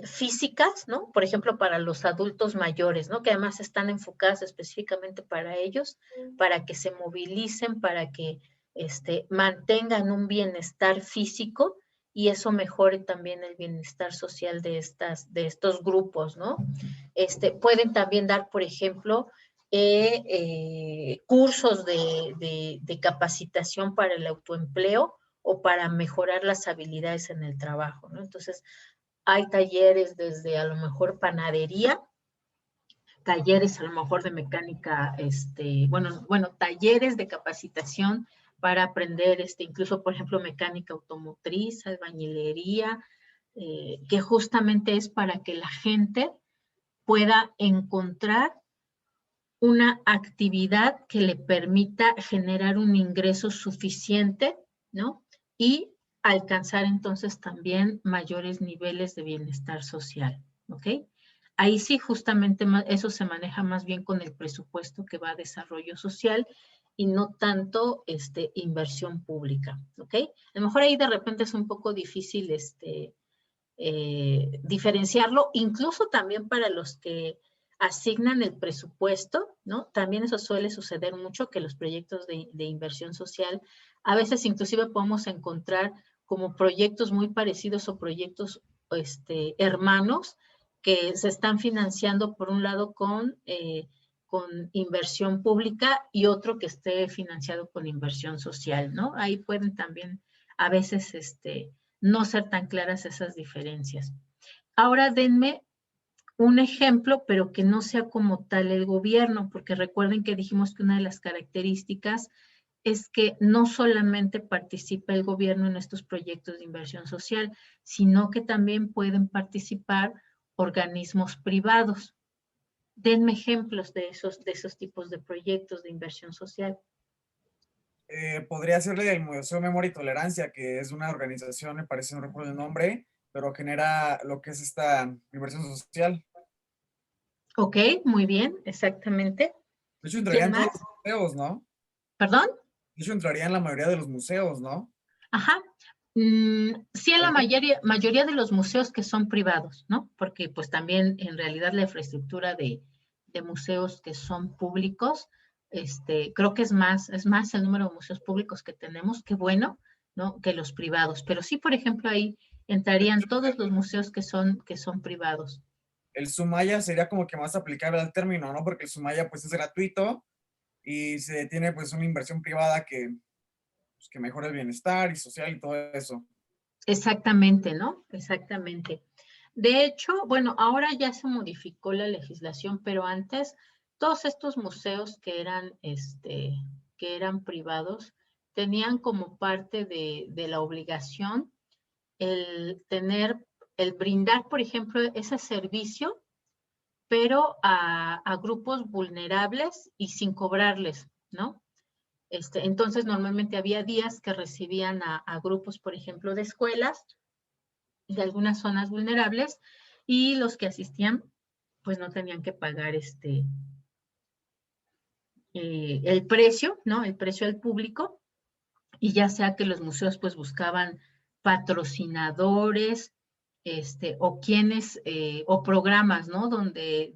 físicas, ¿no? Por ejemplo, para los adultos mayores, ¿no? Que además están enfocadas específicamente para ellos, para que se movilicen, para que mantengan un bienestar físico y eso mejore también el bienestar social de estos grupos, ¿no? Pueden también dar, por ejemplo, cursos de capacitación para el autoempleo o para mejorar las habilidades en el trabajo, ¿no? Entonces, hay talleres desde a lo mejor panadería, talleres a lo mejor de mecánica, talleres de capacitación para aprender, incluso, por ejemplo, mecánica automotriz, albañilería, que justamente es para que la gente pueda encontrar una actividad que le permita generar un ingreso suficiente, ¿no? Y alcanzar entonces también mayores niveles de bienestar social, ¿ok? Ahí sí, justamente eso se maneja más bien con el presupuesto que va a desarrollo social y no tanto inversión pública, ¿ok? A lo mejor ahí de repente es un poco difícil diferenciarlo, incluso también para los que asignan el presupuesto, ¿no? También eso suele suceder mucho, que los proyectos de inversión social, a veces inclusive podemos encontrar como proyectos muy parecidos o proyectos hermanos que se están financiando por un lado con inversión pública y otro que esté financiado con inversión social, ¿no? Ahí pueden también a veces no ser tan claras esas diferencias. Ahora denme un ejemplo, pero que no sea como tal el gobierno, porque recuerden que dijimos que una de las características es que no solamente participa el gobierno en estos proyectos de inversión social, sino que también pueden participar organismos privados. Denme ejemplos de esos tipos de proyectos de inversión social. Podría serle el Museo Memoria y Tolerancia, que es una organización, me parece, no recuerdo el nombre, pero genera lo que es esta inversión social. Ok, muy bien, exactamente. De hecho, entraría en todos los museos, ¿no? ¿Perdón? De hecho, entraría en la mayoría de los museos, ¿no? Ajá. Sí, en la mayoría de los museos que son privados, ¿no? Porque pues también en realidad la infraestructura de museos que son públicos, creo que es más el número de museos públicos que tenemos, qué bueno, ¿no? Que los privados. Pero sí, por ejemplo, ahí entrarían todos los museos que son privados. El Sumaya sería como que más aplicable al término, ¿no? Porque el Sumaya pues es gratuito y se tiene pues una inversión privada pues, que mejora el bienestar y social y todo eso. Exactamente, ¿no? Exactamente. De hecho, bueno, ahora ya se modificó la legislación, pero antes todos estos museos que eran privados tenían como parte de la obligación el brindar, por ejemplo, ese servicio, pero a grupos vulnerables y sin cobrarles, ¿no? Entonces, normalmente había días que recibían a grupos, por ejemplo, de escuelas de algunas zonas vulnerables y los que asistían, pues no tenían que pagar el precio, ¿no? El precio al público, y ya sea que los museos pues buscaban patrocinadores, o quienes, o programas, ¿no? Donde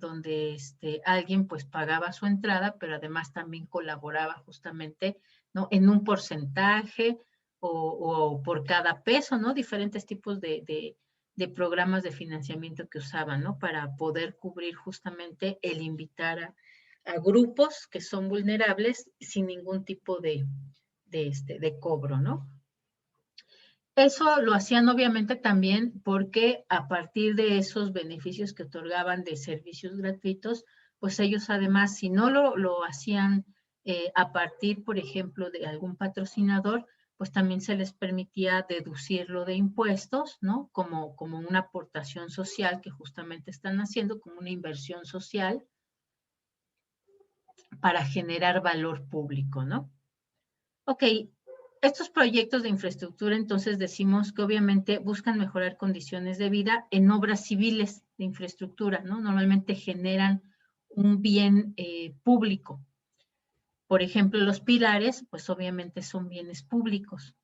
alguien pues pagaba su entrada, pero además también colaboraba justamente, ¿no? En un porcentaje o por cada peso, ¿no? Diferentes tipos de programas de financiamiento que usaban, ¿no? Para poder cubrir justamente el invitar a grupos que son vulnerables sin ningún tipo de cobro, ¿no? Eso lo hacían obviamente también porque a partir de esos beneficios que otorgaban de servicios gratuitos, pues ellos además, si no lo hacían a partir, por ejemplo, de algún patrocinador, pues también se les permitía deducirlo de impuestos, ¿no? Como una aportación social que justamente están haciendo, como una inversión social para generar valor público, ¿no? Ok, Estos proyectos de infraestructura, entonces decimos que obviamente buscan mejorar condiciones de vida en obras civiles de infraestructura, ¿no? Normalmente generan un bien público. Por ejemplo, los pilares, pues obviamente son bienes públicos.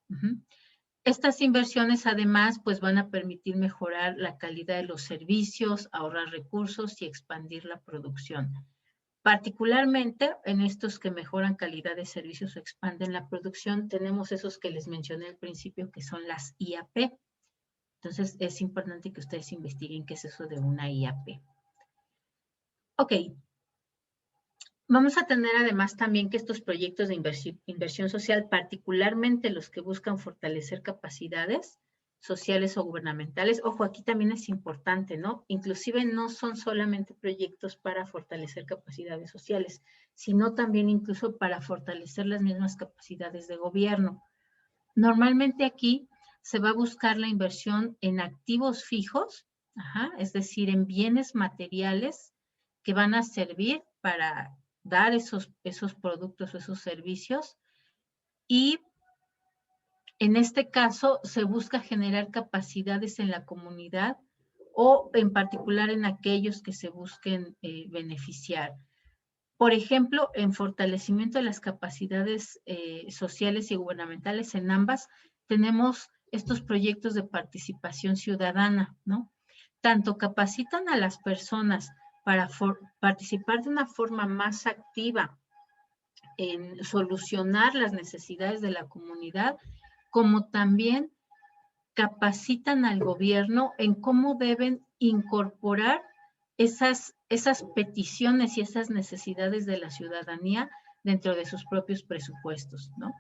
Estas inversiones además pues van a permitir mejorar la calidad de los servicios, ahorrar recursos y expandir la producción. Particularmente en estos que mejoran calidad de servicios o expanden la producción, tenemos esos que les mencioné al principio que son las IAP. Entonces es importante que ustedes investiguen qué es eso de una IAP. Ok. Vamos a tener además también que estos proyectos de inversión social, particularmente los que buscan fortalecer capacidades sociales o gubernamentales, ojo, aquí también es importante, ¿no? Inclusive no son solamente proyectos para fortalecer capacidades sociales, sino también incluso para fortalecer las mismas capacidades de gobierno. Normalmente aquí se va a buscar la inversión en activos fijos, es decir, en bienes materiales que van a servir para dar esos productos o esos servicios, y en este caso se busca generar capacidades en la comunidad o en particular en aquellos que se busquen beneficiar. Por ejemplo, en fortalecimiento de las capacidades sociales y gubernamentales, en ambas tenemos estos proyectos de participación ciudadana, ¿no? Tanto capacitan a las personas para participar de una forma más activa en solucionar las necesidades de la comunidad, como también capacitan al gobierno en cómo deben incorporar esas peticiones y esas necesidades de la ciudadanía dentro de sus propios presupuestos, ¿no?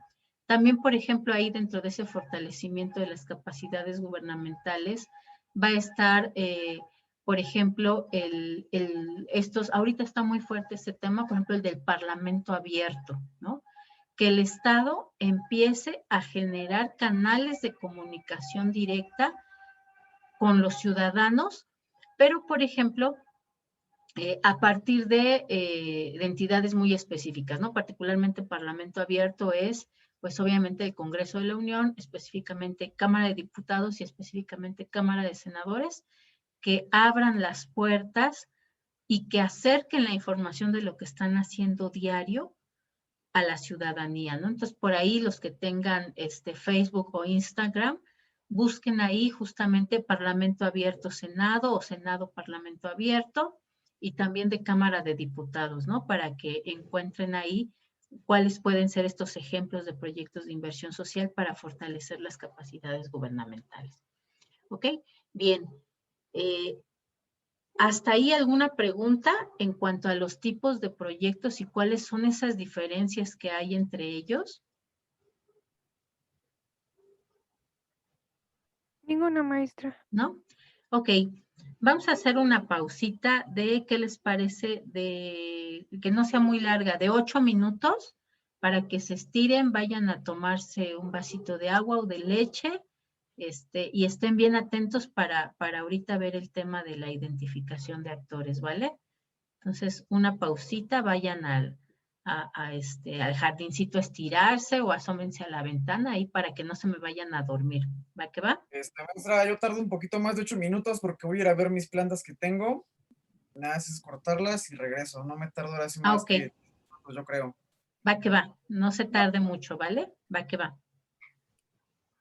También, por ejemplo, ahí dentro de ese fortalecimiento de las capacidades gubernamentales va a estar, por ejemplo, ahorita está muy fuerte este tema, por ejemplo, el del Parlamento abierto, ¿no? Que el Estado empiece a generar canales de comunicación directa con los ciudadanos, pero, por ejemplo, a partir de entidades muy específicas, ¿no? Particularmente Parlamento abierto es, pues obviamente el Congreso de la Unión, específicamente Cámara de Diputados y específicamente Cámara de Senadores, que abran las puertas y que acerquen la información de lo que están haciendo diario a la ciudadanía, ¿no? Entonces, por ahí los que tengan Facebook o Instagram, busquen ahí justamente Parlamento Abierto Senado o Senado Parlamento Abierto y también de Cámara de Diputados, ¿no? Para que encuentren ahí cuáles pueden ser estos ejemplos de proyectos de inversión social para fortalecer las capacidades gubernamentales. ¿Ok? Bien. ¿Hasta ahí alguna pregunta en cuanto a los tipos de proyectos y cuáles son esas diferencias que hay entre ellos? Ninguna, maestra. ¿No? Ok, vamos a hacer una pausita de, ¿qué les parece? De que no sea muy larga, de 8 minutos, para que se estiren, vayan a tomarse un vasito de agua o de leche, y estén bien atentos para ahorita ver el tema de la identificación de actores, ¿vale? Entonces, una pausita, vayan al jardincito a estirarse o asómense a la ventana ahí para que no se me vayan a dormir. ¿Va que va? Maestra, yo tardo un poquito más de 8 minutos porque voy a ir a ver mis plantas que tengo. Nada, es cortarlas y regreso. No me tardo ahora sí más Ok. que, pues, yo creo. Va que va. No se tarde mucho, ¿vale? Va que va.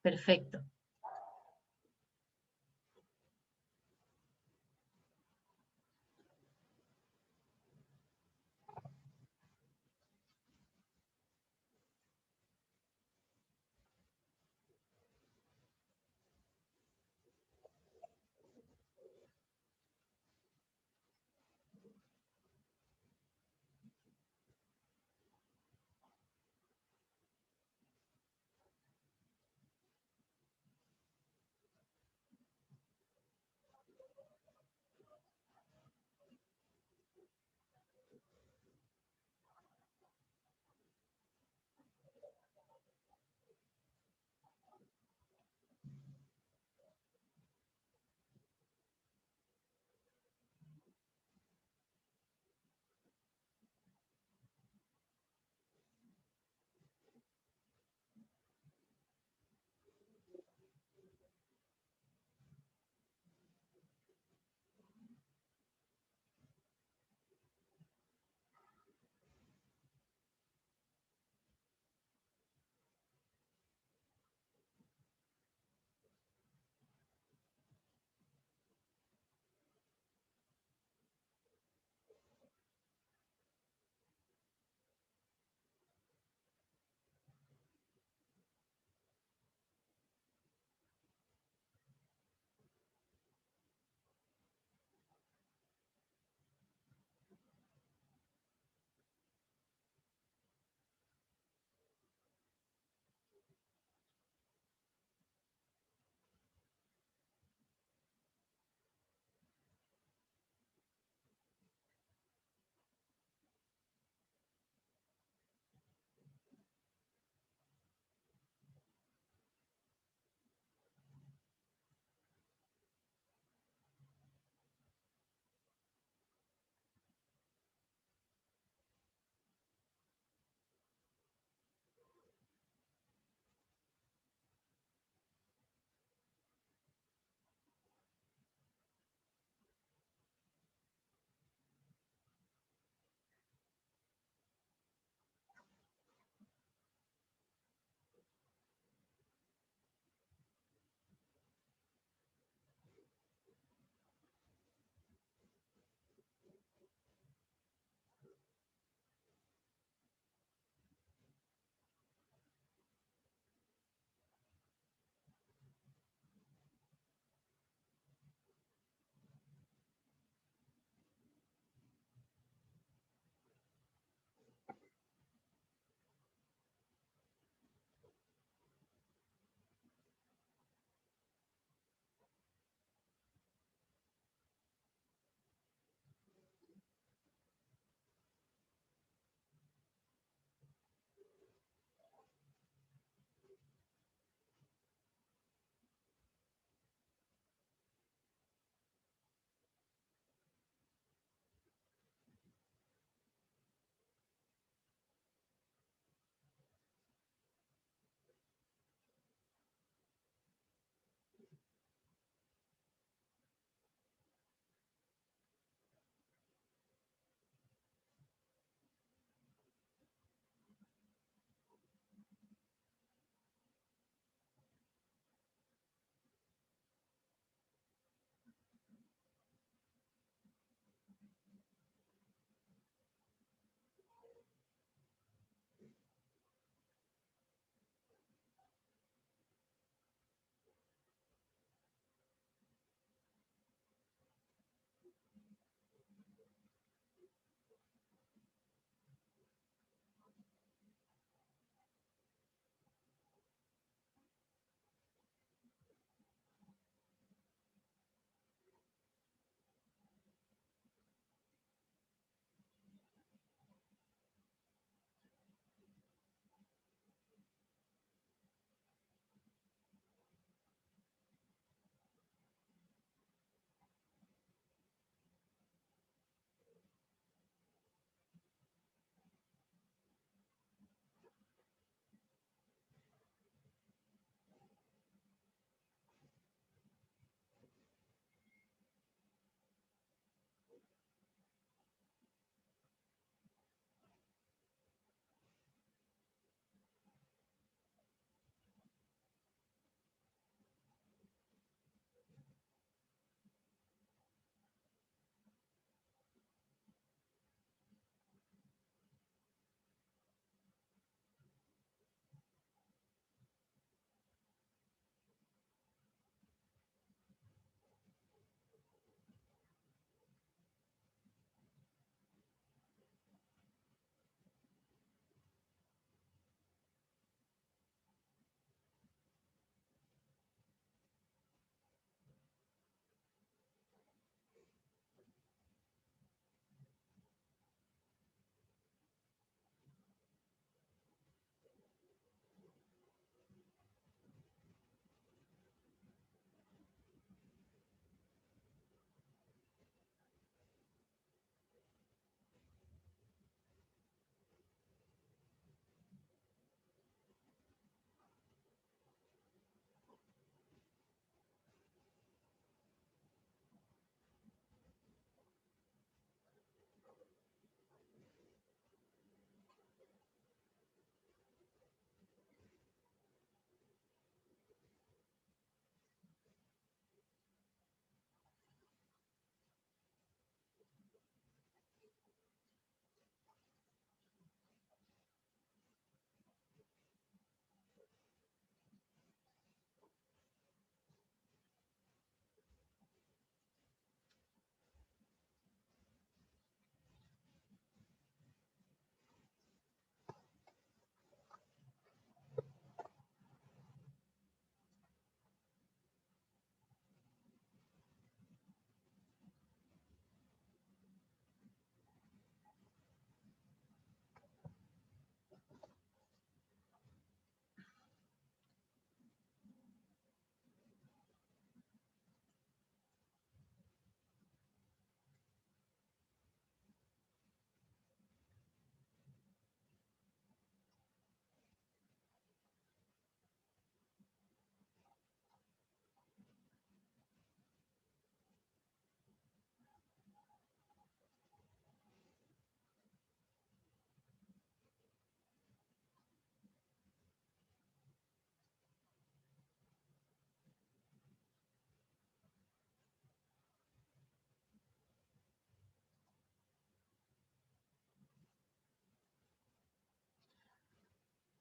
Perfecto.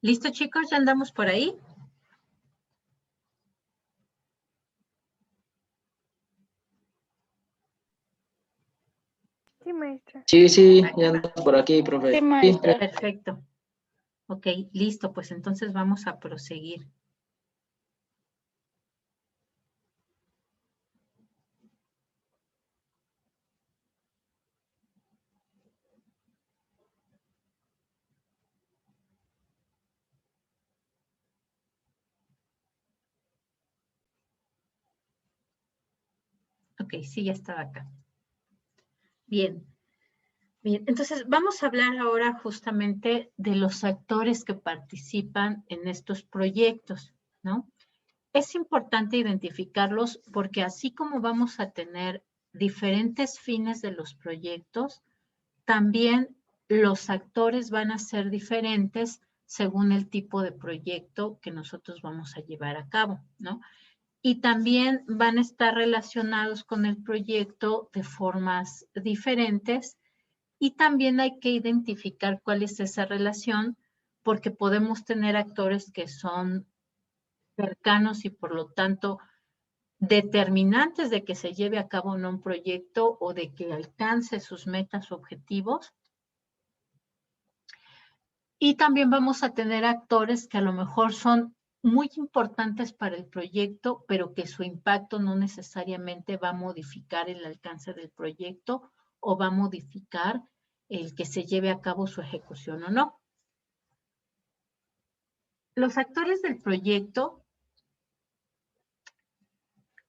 ¿Listo, chicos? ¿Ya andamos por ahí? Sí, maestra. Sí, ya ando por aquí, profe. Sí, Sí, maestra. Perfecto. Ok, listo, pues entonces vamos a proseguir. Ok, sí, ya estaba acá. Bien. Bien, entonces vamos a hablar ahora justamente de los actores que participan en estos proyectos, ¿no? Es importante identificarlos porque así como vamos a tener diferentes fines de los proyectos, también los actores van a ser diferentes según el tipo de proyecto que nosotros vamos a llevar a cabo, ¿no? Y también van a estar relacionados con el proyecto de formas diferentes y también hay que identificar cuál es esa relación porque podemos tener actores que son cercanos y por lo tanto determinantes de que se lleve a cabo un proyecto o de que alcance sus metas o objetivos. Y también vamos a tener actores que a lo mejor son muy importantes para el proyecto, pero que su impacto no necesariamente va a modificar el alcance del proyecto o va a modificar el que se lleve a cabo su ejecución o no. Los actores del proyecto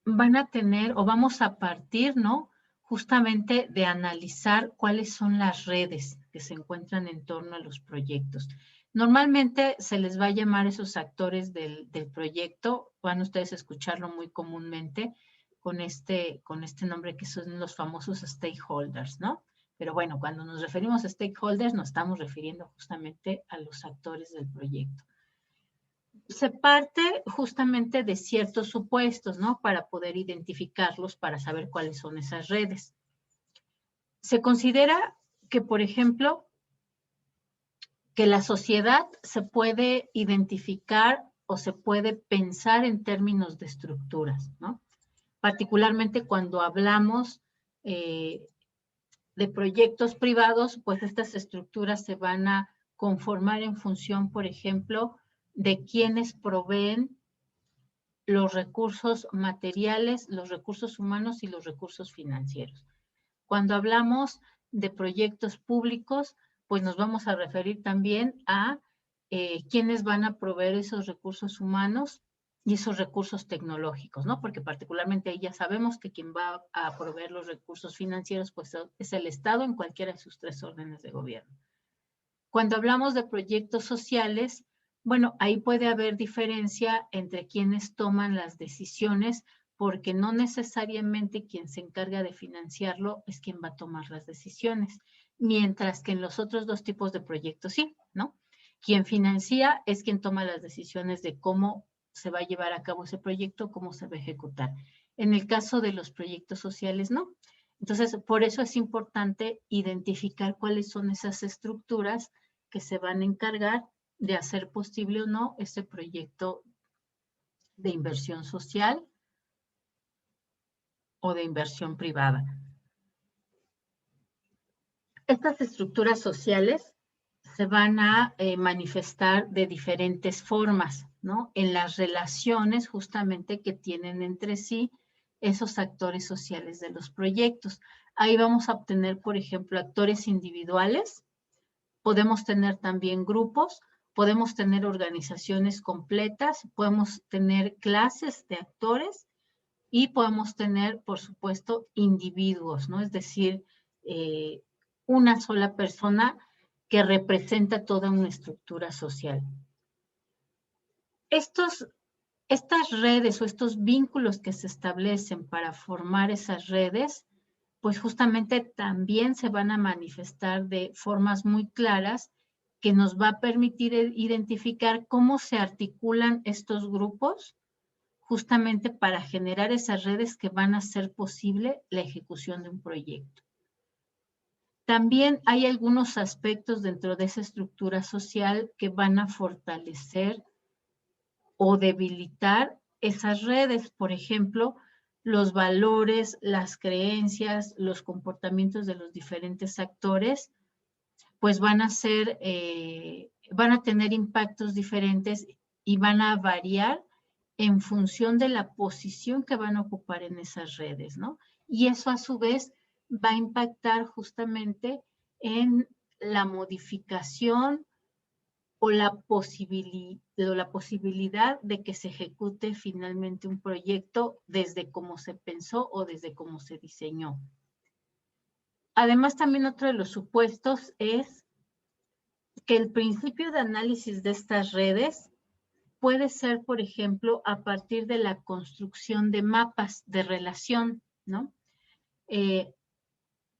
van a tener o vamos a partir, ¿no? Justamente de analizar cuáles son las redes que se encuentran en torno a los proyectos. Normalmente se les va a llamar esos actores del proyecto, van ustedes a escucharlo muy comúnmente con este nombre que son los famosos stakeholders, ¿no? Pero bueno, cuando nos referimos a stakeholders nos estamos refiriendo justamente a los actores del proyecto. Se parte justamente de ciertos supuestos, ¿no? Para poder identificarlos, para saber cuáles son esas redes. Se considera que, por ejemplo, que la sociedad se puede identificar o se puede pensar en términos de estructuras, ¿no? Particularmente cuando hablamos de proyectos privados, pues estas estructuras se van a conformar en función, por ejemplo, de quienes proveen los recursos materiales, los recursos humanos y los recursos financieros. Cuando hablamos de proyectos públicos, pues nos vamos a referir también a quiénes van a proveer esos recursos humanos y esos recursos tecnológicos, ¿no? Porque particularmente ahí ya sabemos que quien va a proveer los recursos financieros, pues es el Estado en cualquiera de sus tres órdenes de gobierno. Cuando hablamos de proyectos sociales, bueno, ahí puede haber diferencia entre quienes toman las decisiones, porque no necesariamente quien se encarga de financiarlo es quien va a tomar las decisiones, mientras que en los otros dos tipos de proyectos sí, ¿no? Quien financia es quien toma las decisiones de cómo se va a llevar a cabo ese proyecto, cómo se va a ejecutar. En el caso de los proyectos sociales, no. Entonces, por eso es importante identificar cuáles son esas estructuras que se van a encargar de hacer posible o no ese proyecto de inversión social o de inversión privada. Estas estructuras sociales se van a manifestar de diferentes formas, ¿no? En las relaciones justamente que tienen entre sí esos actores sociales de los proyectos. Ahí vamos a obtener, por ejemplo, actores individuales, podemos tener también grupos, podemos tener organizaciones completas, podemos tener clases de actores y podemos tener, por supuesto, individuos, ¿no? Es decir, una sola persona que representa toda una estructura social. Estas redes o estos vínculos que se establecen para formar esas redes, pues justamente también se van a manifestar de formas muy claras que nos va a permitir identificar cómo se articulan estos grupos justamente para generar esas redes que van a hacer posible la ejecución de un proyecto. También hay algunos aspectos dentro de esa estructura social que van a fortalecer o debilitar esas redes. Por ejemplo, los valores, las creencias, los comportamientos de los diferentes actores, pues van a tener impactos diferentes y van a variar en función de la posición que van a ocupar en esas redes, ¿no? Y eso a su vez va a impactar justamente en la modificación o la posibilidad de que se ejecute finalmente un proyecto desde cómo se pensó o desde cómo se diseñó. Además, también otro de los supuestos es que el principio de análisis de estas redes puede ser, por ejemplo, a partir de la construcción de mapas de relación, ¿no?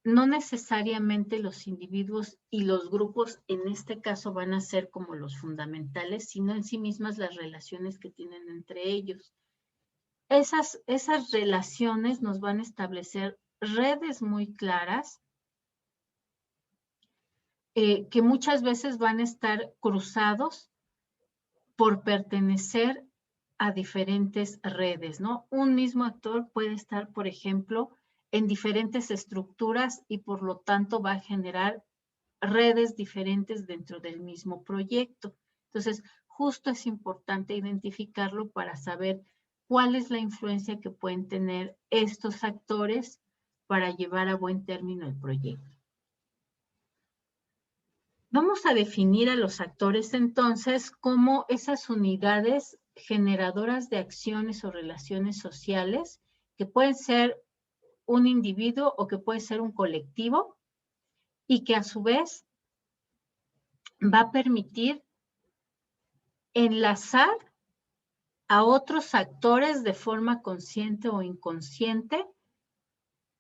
No necesariamente los individuos y los grupos en este caso van a ser como los fundamentales, sino en sí mismas las relaciones que tienen entre ellos. Esas relaciones nos van a establecer redes muy claras que muchas veces van a estar cruzados por pertenecer a diferentes redes, ¿no? Un mismo actor puede estar, por ejemplo, en diferentes estructuras y por lo tanto va a generar redes diferentes dentro del mismo proyecto. Entonces, justo es importante identificarlo para saber cuál es la influencia que pueden tener estos actores para llevar a buen término el proyecto. Vamos a definir a los actores entonces como esas unidades generadoras de acciones o relaciones sociales que pueden ser un individuo o que puede ser un colectivo y que a su vez va a permitir enlazar a otros actores de forma consciente o inconsciente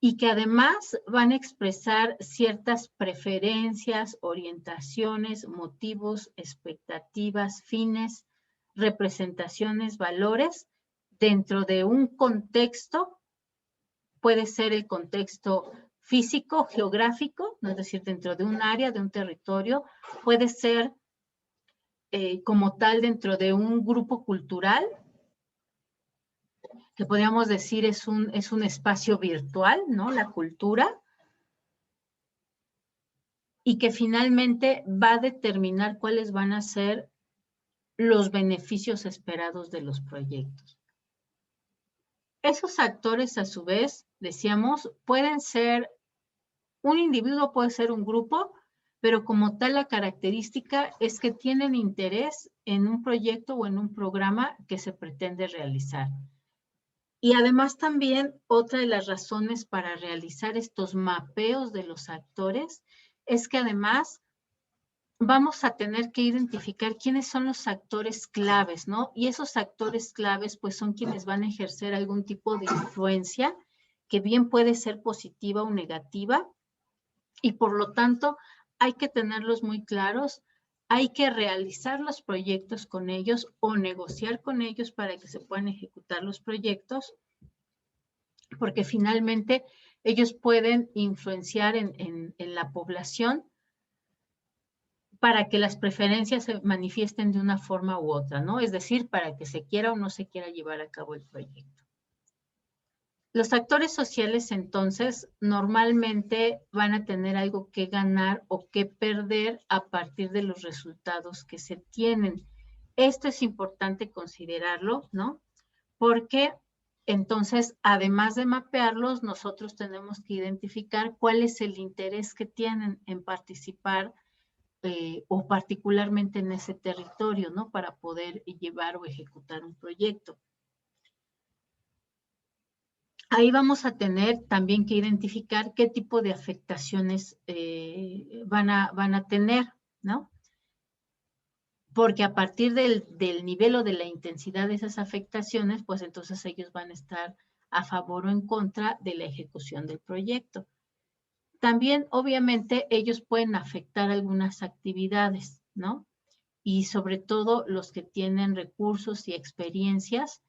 y que además van a expresar ciertas preferencias, orientaciones, motivos, expectativas, fines, representaciones, valores dentro de un contexto. Puede ser el contexto físico, geográfico, ¿no? Es decir, dentro de un área, de un territorio, puede ser como tal dentro de un grupo cultural, que podríamos decir es un espacio virtual, ¿no? La cultura, y que finalmente va a determinar cuáles van a ser los beneficios esperados de los proyectos. Esos actores, a su vez, decíamos, pueden ser un individuo, puede ser un grupo, pero como tal la característica es que tienen interés en un proyecto o en un programa que se pretende realizar. Y además también otra de las razones para realizar estos mapeos de los actores es que además vamos a tener que identificar quiénes son los actores claves, ¿no? Y esos actores claves pues son quienes van a ejercer algún tipo de influencia que bien puede ser positiva o negativa y por lo tanto hay que tenerlos muy claros. Hay que realizar los proyectos con ellos o negociar con ellos para que se puedan ejecutar los proyectos, porque finalmente ellos pueden influenciar en la población para que las preferencias se manifiesten de una forma u otra, ¿no? Es decir, para que se quiera o no se quiera llevar a cabo el proyecto. Los actores sociales, entonces, normalmente van a tener algo que ganar o que perder a partir de los resultados que se tienen. Esto es importante considerarlo, ¿no? Porque entonces, además de mapearlos, nosotros tenemos que identificar cuál es el interés que tienen en participar o particularmente en ese territorio, ¿no? Para poder llevar o ejecutar un proyecto. Ahí vamos a tener también que identificar qué tipo de afectaciones van a tener, ¿no? Porque a partir del nivel o de la intensidad de esas afectaciones, pues entonces ellos van a estar a favor o en contra de la ejecución del proyecto. También, obviamente, ellos pueden afectar algunas actividades, ¿no? Y sobre todo los que tienen recursos y experiencias,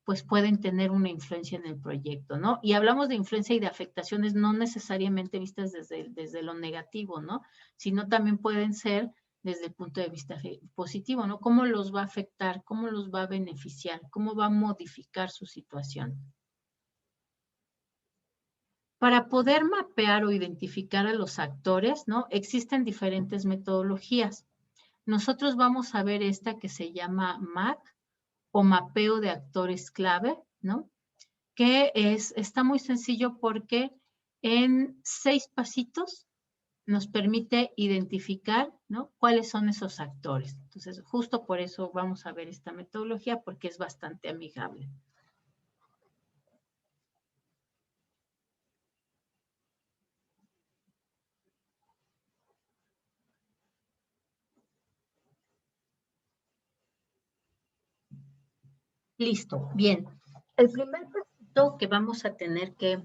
pues pueden tener una influencia en el proyecto, ¿no? Y hablamos de influencia y de afectaciones no necesariamente vistas desde lo negativo, ¿no? Sino también pueden ser desde el punto de vista positivo, ¿no? ¿Cómo los va a afectar? ¿Cómo los va a beneficiar? ¿Cómo va a modificar su situación? Para poder mapear o identificar a los actores, ¿no? Existen diferentes metodologías. Nosotros vamos a ver esta que se llama MAC o mapeo de actores clave, ¿no? Que está muy sencillo porque en 6 pasitos nos permite identificar, ¿no? Cuáles son esos actores. Entonces, justo por eso vamos a ver esta metodología porque es bastante amigable. Listo, bien. El primer pasito que vamos a tener que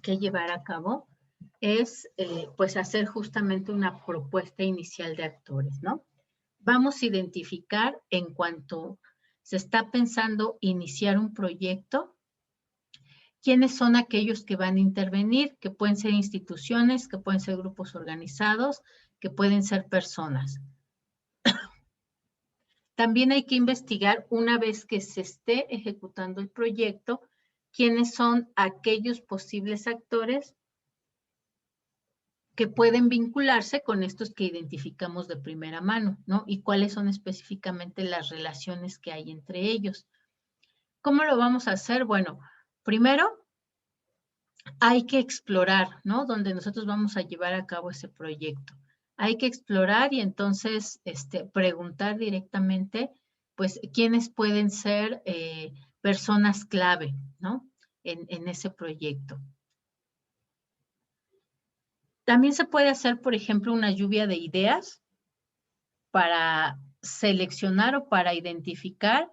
llevar a cabo es pues hacer justamente una propuesta inicial de actores, ¿no? Vamos a identificar en cuanto se está pensando iniciar un proyecto, quiénes son aquellos que van a intervenir, que pueden ser instituciones, que pueden ser grupos organizados, que pueden ser personas. También hay que investigar, una vez que se esté ejecutando el proyecto, quiénes son aquellos posibles actores que pueden vincularse con estos que identificamos de primera mano, ¿no? Y cuáles son específicamente las relaciones que hay entre ellos. ¿Cómo lo vamos a hacer? Bueno, primero hay que explorar, ¿no? Donde nosotros vamos a llevar a cabo ese proyecto. Hay que explorar y entonces preguntar directamente, pues, quiénes pueden ser personas clave, ¿no? En ese proyecto. También se puede hacer, por ejemplo, una lluvia de ideas para seleccionar o para identificar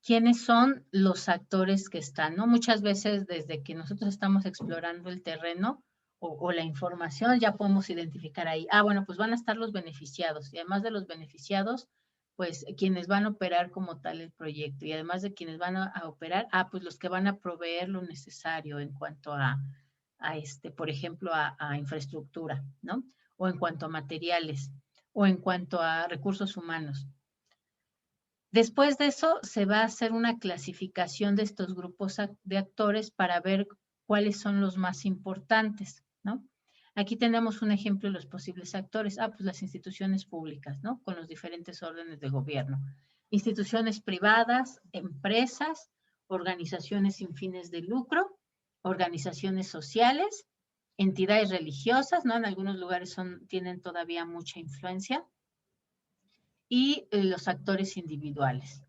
quiénes son los actores que están, ¿no? Muchas veces desde que nosotros estamos explorando el terreno o la información, ya podemos identificar ahí, bueno, pues van a estar los beneficiados y además de los beneficiados, pues quienes van a operar como tal el proyecto y además de quienes van a operar, pues los que van a proveer lo necesario en cuanto a por ejemplo, a infraestructura, ¿no? O en cuanto a materiales, o en cuanto a recursos humanos. Después de eso, se va a hacer una clasificación de estos grupos de actores para ver cuáles son los más importantes, ¿no? Aquí tenemos un ejemplo de los posibles actores. Pues las instituciones públicas, ¿no? Con los diferentes órdenes de gobierno. Instituciones privadas, empresas, organizaciones sin fines de lucro, organizaciones sociales, entidades religiosas, ¿no? En algunos lugares tienen todavía mucha influencia, y los actores individuales.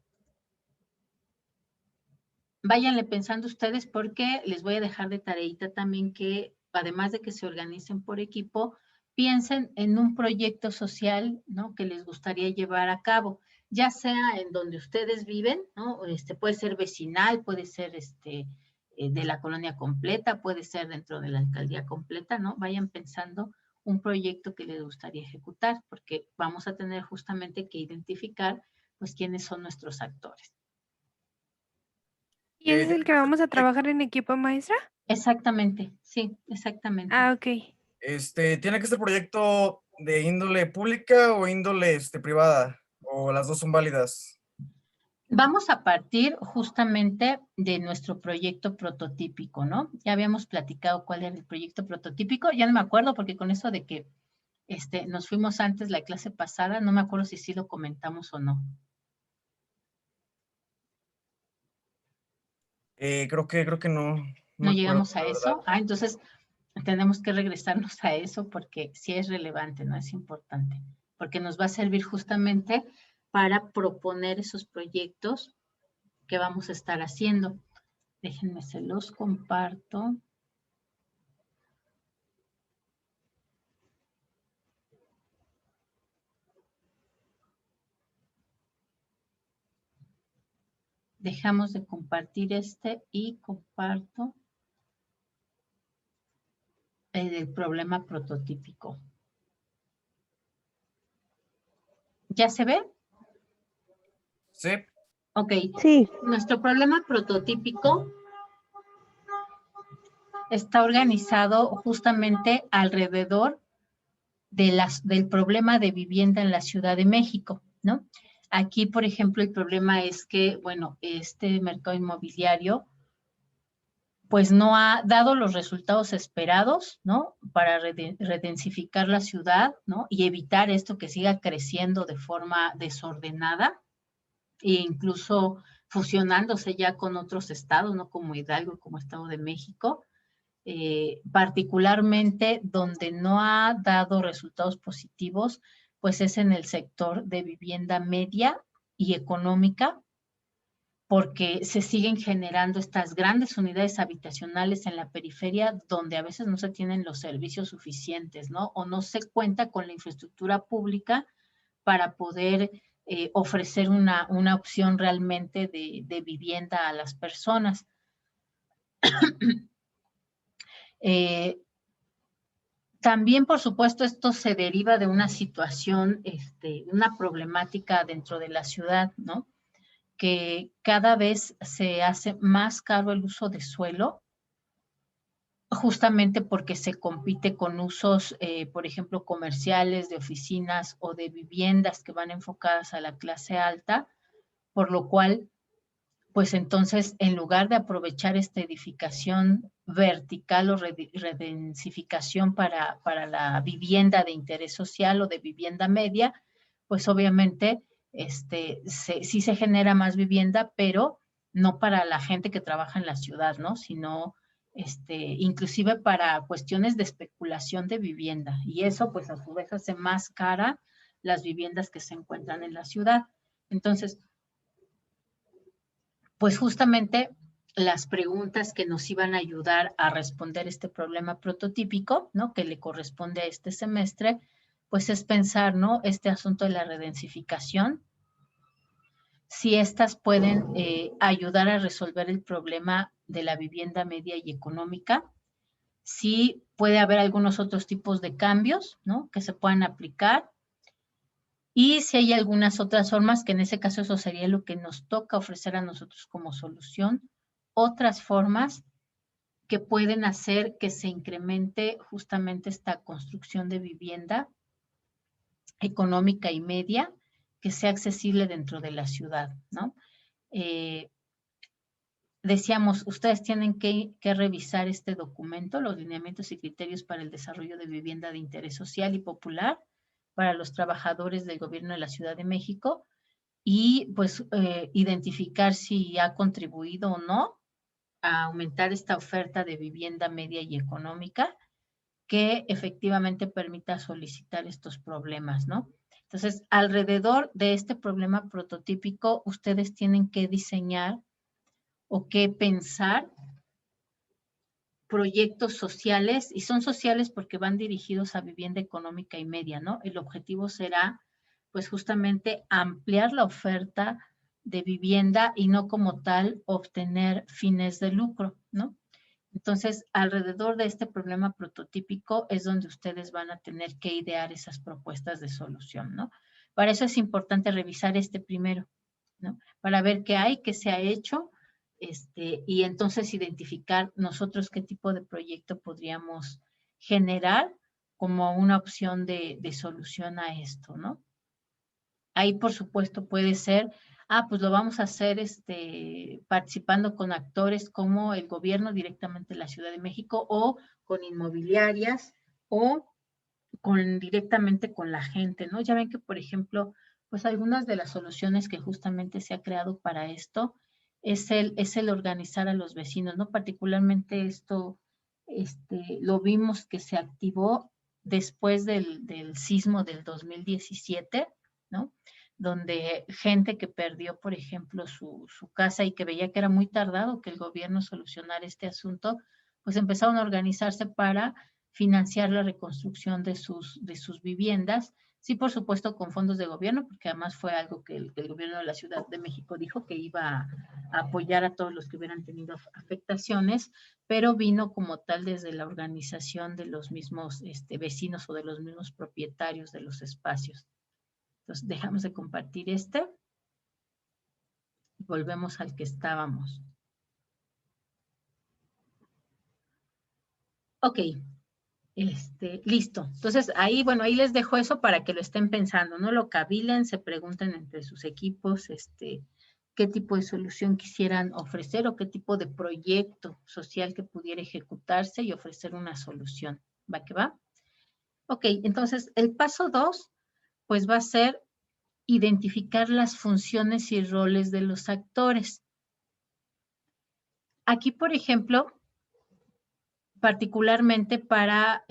Váyanle pensando ustedes porque les voy a dejar de tareita también que, además de que se organicen por equipo, piensen en un proyecto social, ¿no? Que les gustaría llevar a cabo, ya sea en donde ustedes viven, ¿no? Puede ser vecinal, puede ser de la colonia completa, puede ser dentro de la alcaldía completa, ¿no? Vayan pensando un proyecto que les gustaría ejecutar, porque vamos a tener justamente que identificar, pues, quiénes son nuestros actores. ¿Y ese es el que vamos a trabajar en equipo, maestra? Exactamente, sí, exactamente. Ok. ¿Tiene que ser proyecto de índole pública o índole privada? ¿O las dos son válidas? Vamos a partir justamente de nuestro proyecto prototípico, ¿no? Ya habíamos platicado cuál era el proyecto prototípico, ya no me acuerdo porque con eso de que nos fuimos antes la clase pasada, no me acuerdo si sí lo comentamos o no. Creo que no. No me acuerdo, llegamos a la eso. verdad. Entonces tenemos que regresarnos a eso porque sí es relevante, ¿no? Es importante, porque nos va a servir justamente para proponer esos proyectos que vamos a estar haciendo. Déjenme, se los comparto. Dejamos de compartir y comparto el problema prototípico. ¿Ya se ve? Sí. Ok, Sí, nuestro problema prototípico está organizado justamente alrededor del problema de vivienda en la Ciudad de México, ¿no? Aquí, por ejemplo, el problema es que, bueno, este mercado inmobiliario pues no ha dado los resultados esperados, ¿no? Para redensificar la ciudad, ¿no? Y evitar esto que siga creciendo de forma desordenada e incluso fusionándose ya con otros estados, ¿no? Como Hidalgo, como Estado de México. Particularmente donde no ha dado resultados positivos, pues es en el sector de vivienda media y económica, porque se siguen generando estas grandes unidades habitacionales en la periferia donde a veces no se tienen los servicios suficientes, ¿no? O no se cuenta con la infraestructura pública para poder ofrecer una opción realmente de vivienda a las personas. También, por supuesto, esto se deriva de una situación, una problemática dentro de la ciudad, ¿no? Que cada vez se hace más caro el uso de suelo, justamente porque se compite con usos, por ejemplo, comerciales, de oficinas o de viviendas que van enfocadas a la clase alta, por lo cual, pues entonces, en lugar de aprovechar esta edificación vertical o redensificación para la vivienda de interés social o de vivienda media, pues obviamente sí se genera más vivienda, pero no para la gente que trabaja en la ciudad, ¿no? Sino inclusive para cuestiones de especulación de vivienda. Y eso, pues a su vez, hace más cara las viviendas que se encuentran en la ciudad. Entonces, pues justamente las preguntas que nos iban a ayudar a responder este problema prototípico, ¿no? Que le corresponde a este semestre, pues es pensar, ¿no? Este asunto de la redensificación, si estas pueden ayudar a resolver el problema de la vivienda media y económica, si puede haber algunos otros tipos de cambios, ¿no? Que se puedan aplicar, y si hay algunas otras formas, que en ese caso eso sería lo que nos toca ofrecer a nosotros como solución, otras formas que pueden hacer que se incremente justamente esta construcción de vivienda económica y media, que sea accesible dentro de la ciudad, ¿no? Decíamos, ustedes tienen que revisar este documento, los lineamientos y criterios para el desarrollo de vivienda de interés social y popular para los trabajadores del gobierno de la Ciudad de México, y pues identificar si ha contribuido o no a aumentar esta oferta de vivienda media y económica que efectivamente permita solicitar estos problemas, ¿no? Entonces, alrededor de este problema prototípico, ustedes tienen que diseñar o que pensar proyectos sociales, y son sociales porque van dirigidos a vivienda económica y media, ¿no? El objetivo será, pues justamente ampliar la oferta de vivienda y no como tal obtener fines de lucro, ¿no? Entonces, alrededor de este problema prototípico es donde ustedes van a tener que idear esas propuestas de solución, ¿no? Para eso es importante revisar este primero, ¿no? Para ver qué hay, qué se ha hecho, y entonces identificar nosotros qué tipo de proyecto podríamos generar como una opción de solución a esto, ¿no? Ahí, por supuesto, puede ser, pues lo vamos a hacer participando con actores como el gobierno directamente de la Ciudad de México, o con inmobiliarias, o directamente con la gente, ¿no? Ya ven que, por ejemplo, pues algunas de las soluciones que justamente se ha creado para esto es el organizar a los vecinos, ¿no? Particularmente esto, lo vimos que se activó después del sismo del 2017, ¿no? Donde gente que perdió, por ejemplo, su casa y que veía que era muy tardado que el gobierno solucionara este asunto, pues empezaron a organizarse para financiar la reconstrucción de sus viviendas. Sí, por supuesto, con fondos de gobierno, porque además fue algo que el gobierno de la Ciudad de México dijo que iba a apoyar a todos los que hubieran tenido afectaciones, pero vino como tal desde la organización de los mismos vecinos o de los mismos propietarios de los espacios. Entonces, dejamos de compartir volvemos al que estábamos. Ok, listo. Entonces, ahí, bueno, ahí les dejo eso para que lo estén pensando, ¿no? Lo cavilen, se pregunten entre sus equipos, qué tipo de solución quisieran ofrecer o qué tipo de proyecto social que pudiera ejecutarse y ofrecer una solución. ¿Va que va? Ok, entonces, el paso 2, pues va a ser identificar las funciones y roles de los actores. Aquí, por ejemplo, particularmente para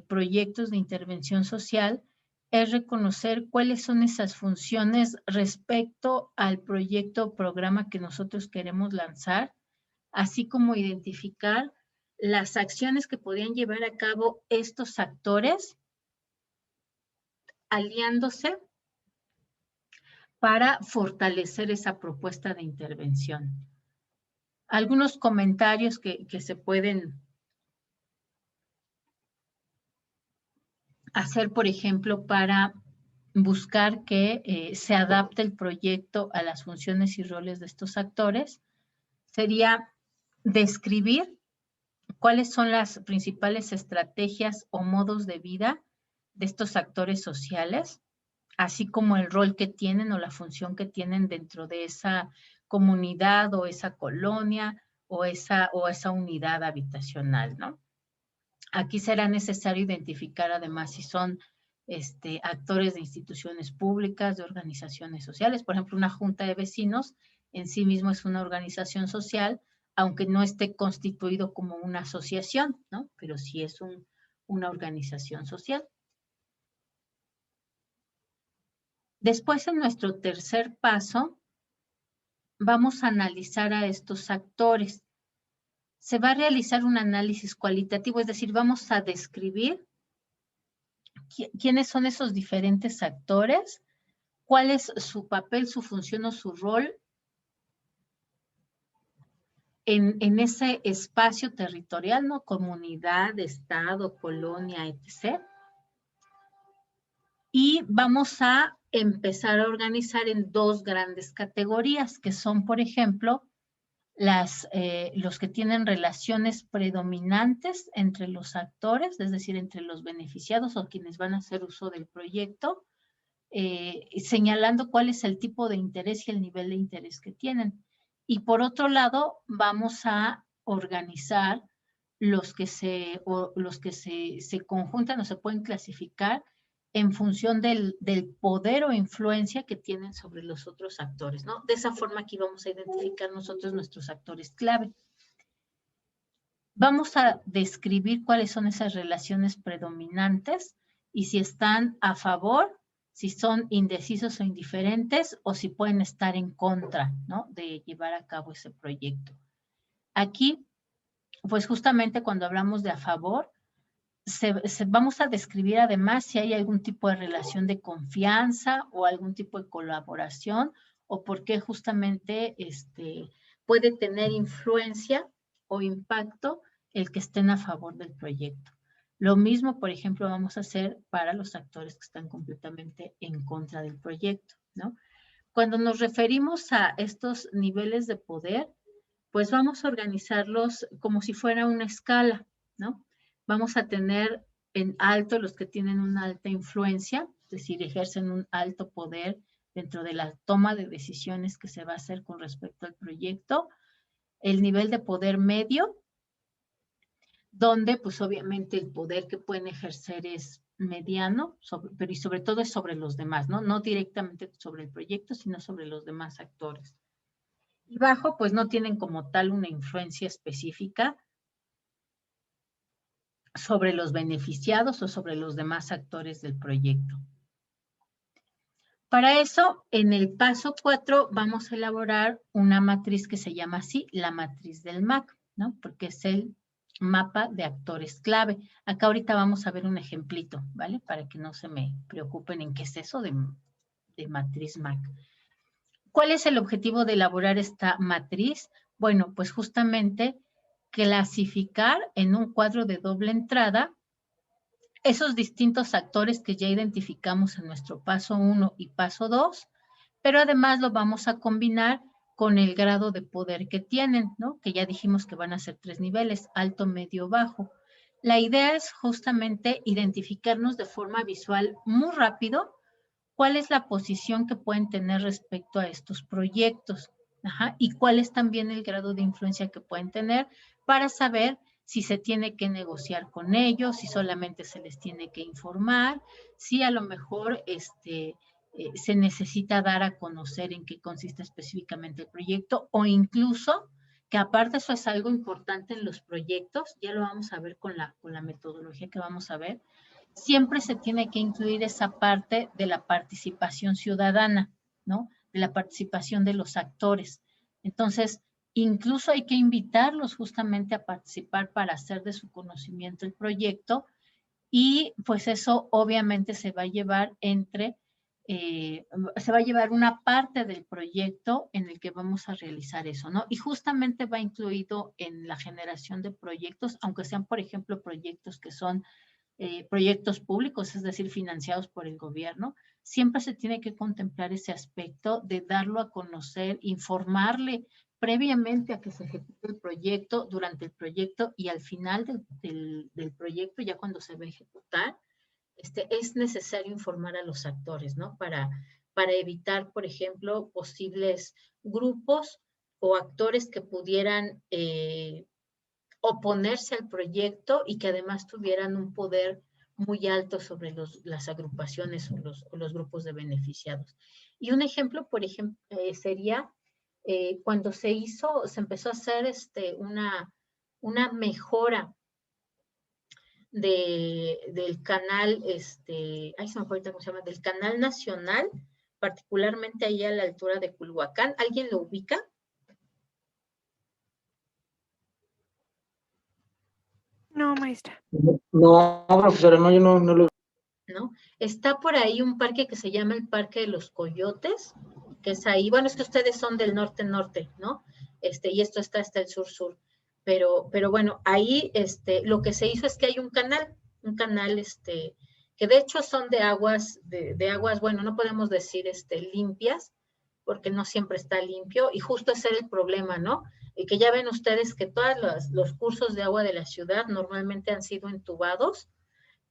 proyectos de intervención social, es reconocer cuáles son esas funciones respecto al proyecto o programa que nosotros queremos lanzar, así como identificar las acciones que podrían llevar a cabo estos actores aliándose para fortalecer esa propuesta de intervención. Algunos comentarios que se pueden hacer, por ejemplo, para buscar que se adapte el proyecto a las funciones y roles de estos actores, sería describir cuáles son las principales estrategias o modos de vida de estos actores sociales, así como el rol que tienen o la función que tienen dentro de esa comunidad o esa colonia o esa unidad habitacional, ¿no? Aquí será necesario identificar además si son actores de instituciones públicas, de organizaciones sociales. Por ejemplo, una junta de vecinos en sí mismo es una organización social, aunque no esté constituido como una asociación, ¿no? Pero sí es una organización social. Después, en nuestro tercer paso, vamos a analizar a estos actores. Se va a realizar un análisis cualitativo, es decir, vamos a describir quiénes son esos diferentes actores, cuál es su papel, su función o su rol en ese espacio territorial, ¿no? Comunidad, estado, colonia, etc. Y vamos a empezar a organizar en dos grandes categorías, que son, por ejemplo, los que tienen relaciones predominantes entre los actores, es decir, entre los beneficiados o quienes van a hacer uso del proyecto, señalando cuál es el tipo de interés y el nivel de interés que tienen. Y por otro lado, vamos a organizar los que se conjuntan o se pueden clasificar en función del poder o influencia que tienen sobre los otros actores, ¿no? De esa forma aquí vamos a identificar nosotros nuestros actores clave. Vamos a describir cuáles son esas relaciones predominantes y si están a favor, si son indecisos o indiferentes o si pueden estar en contra, ¿no? De llevar a cabo ese proyecto. Aquí, pues justamente cuando hablamos de a favor, vamos a describir además si hay algún tipo de relación de confianza o algún tipo de colaboración o por qué justamente puede tener influencia o impacto el que estén a favor del proyecto. Lo mismo, por ejemplo, vamos a hacer para los actores que están completamente en contra del proyecto, ¿no? Cuando nos referimos a estos niveles de poder, pues vamos a organizarlos como si fuera una escala, ¿no? Vamos a tener en alto los que tienen una alta influencia, es decir, ejercen un alto poder dentro de la toma de decisiones que se va a hacer con respecto al proyecto. El nivel de poder medio, donde pues obviamente el poder que pueden ejercer es mediano, pero y sobre todo es sobre los demás, ¿no? No directamente sobre el proyecto, sino sobre los demás actores. Y bajo, pues no tienen como tal una influencia específica sobre los beneficiados o sobre los demás actores del proyecto. Para eso, en el paso 4 vamos a elaborar una matriz que se llama así, la matriz del MAC, ¿no? Porque es el mapa de actores clave. Acá ahorita vamos a ver un ejemplito, ¿vale? Para que no se me preocupen en qué es eso de matriz MAC. ¿Cuál es el objetivo de elaborar esta matriz? Bueno, pues justamente clasificar en un cuadro de doble entrada esos distintos actores que ya identificamos en nuestro paso 1 y paso 2, pero además lo vamos a combinar con el grado de poder que tienen, ¿no? Que ya dijimos que van a ser 3 niveles, alto, medio, bajo. La idea es justamente identificarnos de forma visual muy rápido cuál es la posición que pueden tener respecto a estos proyectos. Ajá, y cuál es también el grado de influencia que pueden tener para saber si se tiene que negociar con ellos, si solamente se les tiene que informar, si a lo mejor se necesita dar a conocer en qué consiste específicamente el proyecto, o incluso, que aparte eso es algo importante en los proyectos, ya lo vamos a ver con la metodología que vamos a ver, siempre se tiene que incluir esa parte de la participación ciudadana, ¿no? De la participación de los actores. Entonces, incluso hay que invitarlos justamente a participar para hacer de su conocimiento el proyecto, y pues eso obviamente se va a llevar se va a llevar una parte del proyecto en el que vamos a realizar eso, ¿no? Y justamente va incluido en la generación de proyectos, aunque sean, por ejemplo, proyectos que son proyectos públicos, es decir, financiados por el gobierno, siempre se tiene que contemplar ese aspecto de darlo a conocer, informarle previamente a que se ejecute el proyecto, durante el proyecto y al final del proyecto, ya cuando se va a ejecutar, es necesario informar a los actores, ¿no? Para evitar, por ejemplo, posibles grupos o actores que pudieran oponerse al proyecto y que además tuvieran un poder muy alto sobre las agrupaciones o los grupos de beneficiados. Y un ejemplo, por ejemplo, sería cuando se empezó a hacer una mejora del canal, ay, se me fue ahorita cómo se llama, del canal nacional, particularmente ahí a la altura de Culhuacán. ¿Alguien lo ubica? No, maestra. No, profesora, no, yo no lo... ¿No? Está por ahí un parque que se llama el Parque de los Coyotes, que es ahí, bueno, es que ustedes son del norte-norte, ¿no? Y esto está hasta el sur-sur. Pero bueno, ahí lo que se hizo es que hay un canal, que de hecho son de aguas, bueno, no podemos decir limpias, porque no siempre está limpio, y justo ese era el problema, ¿no? Y que ya ven ustedes que todos los cursos de agua de la ciudad normalmente han sido entubados,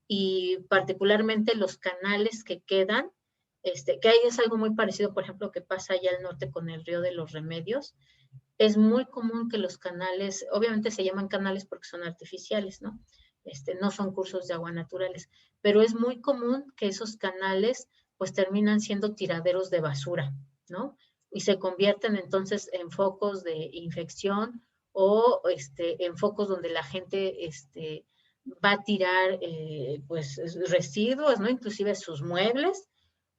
y particularmente los canales que quedan, que ahí es algo muy parecido, por ejemplo, que pasa allá al norte con el Río de los Remedios. Es muy común que los canales, obviamente se llaman canales porque son artificiales, ¿no? No son cursos de agua naturales, pero es muy común que esos canales pues terminan siendo tiraderos de basura, ¿no? Y se convierten entonces en focos de infección o en focos donde la gente va a tirar pues residuos, ¿no? Inclusive sus muebles,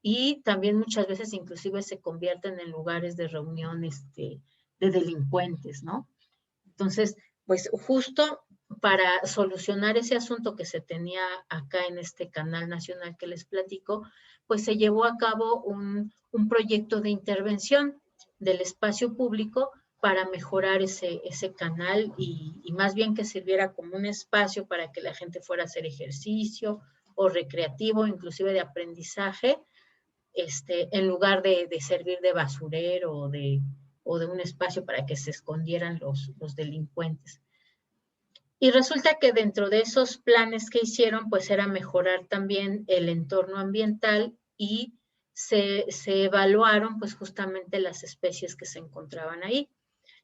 y también muchas veces inclusive se convierten en lugares de reunión de delincuentes, ¿no? Entonces, pues justo para solucionar ese asunto que se tenía acá en este canal nacional que les platico, pues se llevó a cabo un proyecto de intervención del espacio público para mejorar ese canal y más bien que sirviera como un espacio para que la gente fuera a hacer ejercicio o recreativo, inclusive de aprendizaje, en lugar de servir de basurero o de un espacio para que se escondieran los delincuentes. Y resulta que dentro de esos planes que hicieron, pues era mejorar también el entorno ambiental y se evaluaron pues justamente las especies que se encontraban ahí.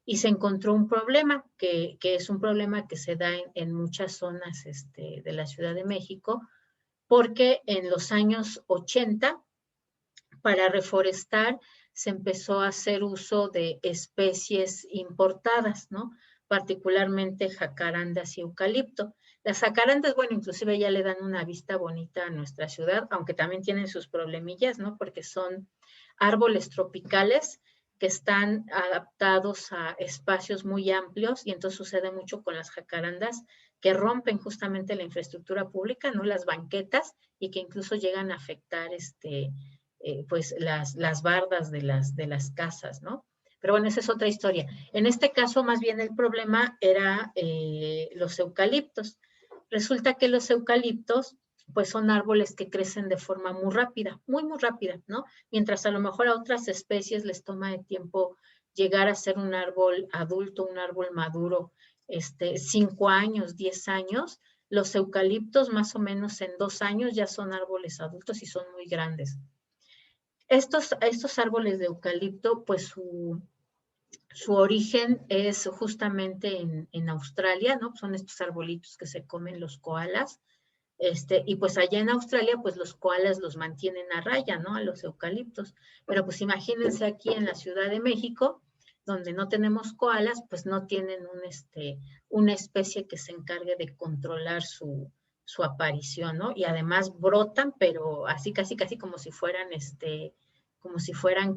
Y se encontró un problema, que es un problema que se da en muchas zonas de la Ciudad de México, porque en los años 80, para reforestar, se empezó a hacer uso de especies importadas, ¿no? Particularmente jacarandas y eucalipto. Las jacarandas, bueno, inclusive ya le dan una vista bonita a nuestra ciudad, aunque también tienen sus problemillas, ¿no? Porque son árboles tropicales que están adaptados a espacios muy amplios, y entonces sucede mucho con las jacarandas, que rompen justamente la infraestructura pública, ¿no? Las banquetas, y que incluso llegan a afectar pues las bardas de las casas, ¿no? Pero bueno, esa es otra historia. En este caso, más bien el problema era los eucaliptos. Resulta que los eucaliptos, pues son árboles que crecen de forma muy rápida, muy rápida, ¿no? Mientras a lo mejor a otras especies les toma de tiempo llegar a ser un árbol adulto, un árbol maduro, 5 años, 10 años. Los eucaliptos más o menos en 2 años ya son árboles adultos y son muy grandes. Estos árboles de eucalipto, pues su origen es justamente en Australia, ¿no? Son estos arbolitos que se comen los koalas. Y pues allá en Australia, pues los koalas los mantienen a raya, ¿no? A los eucaliptos. Pero pues imagínense aquí en la Ciudad de México, donde no tenemos koalas, pues no tienen una especie que se encargue de controlar su aparición, ¿no? Y además brotan, pero así casi como si fueran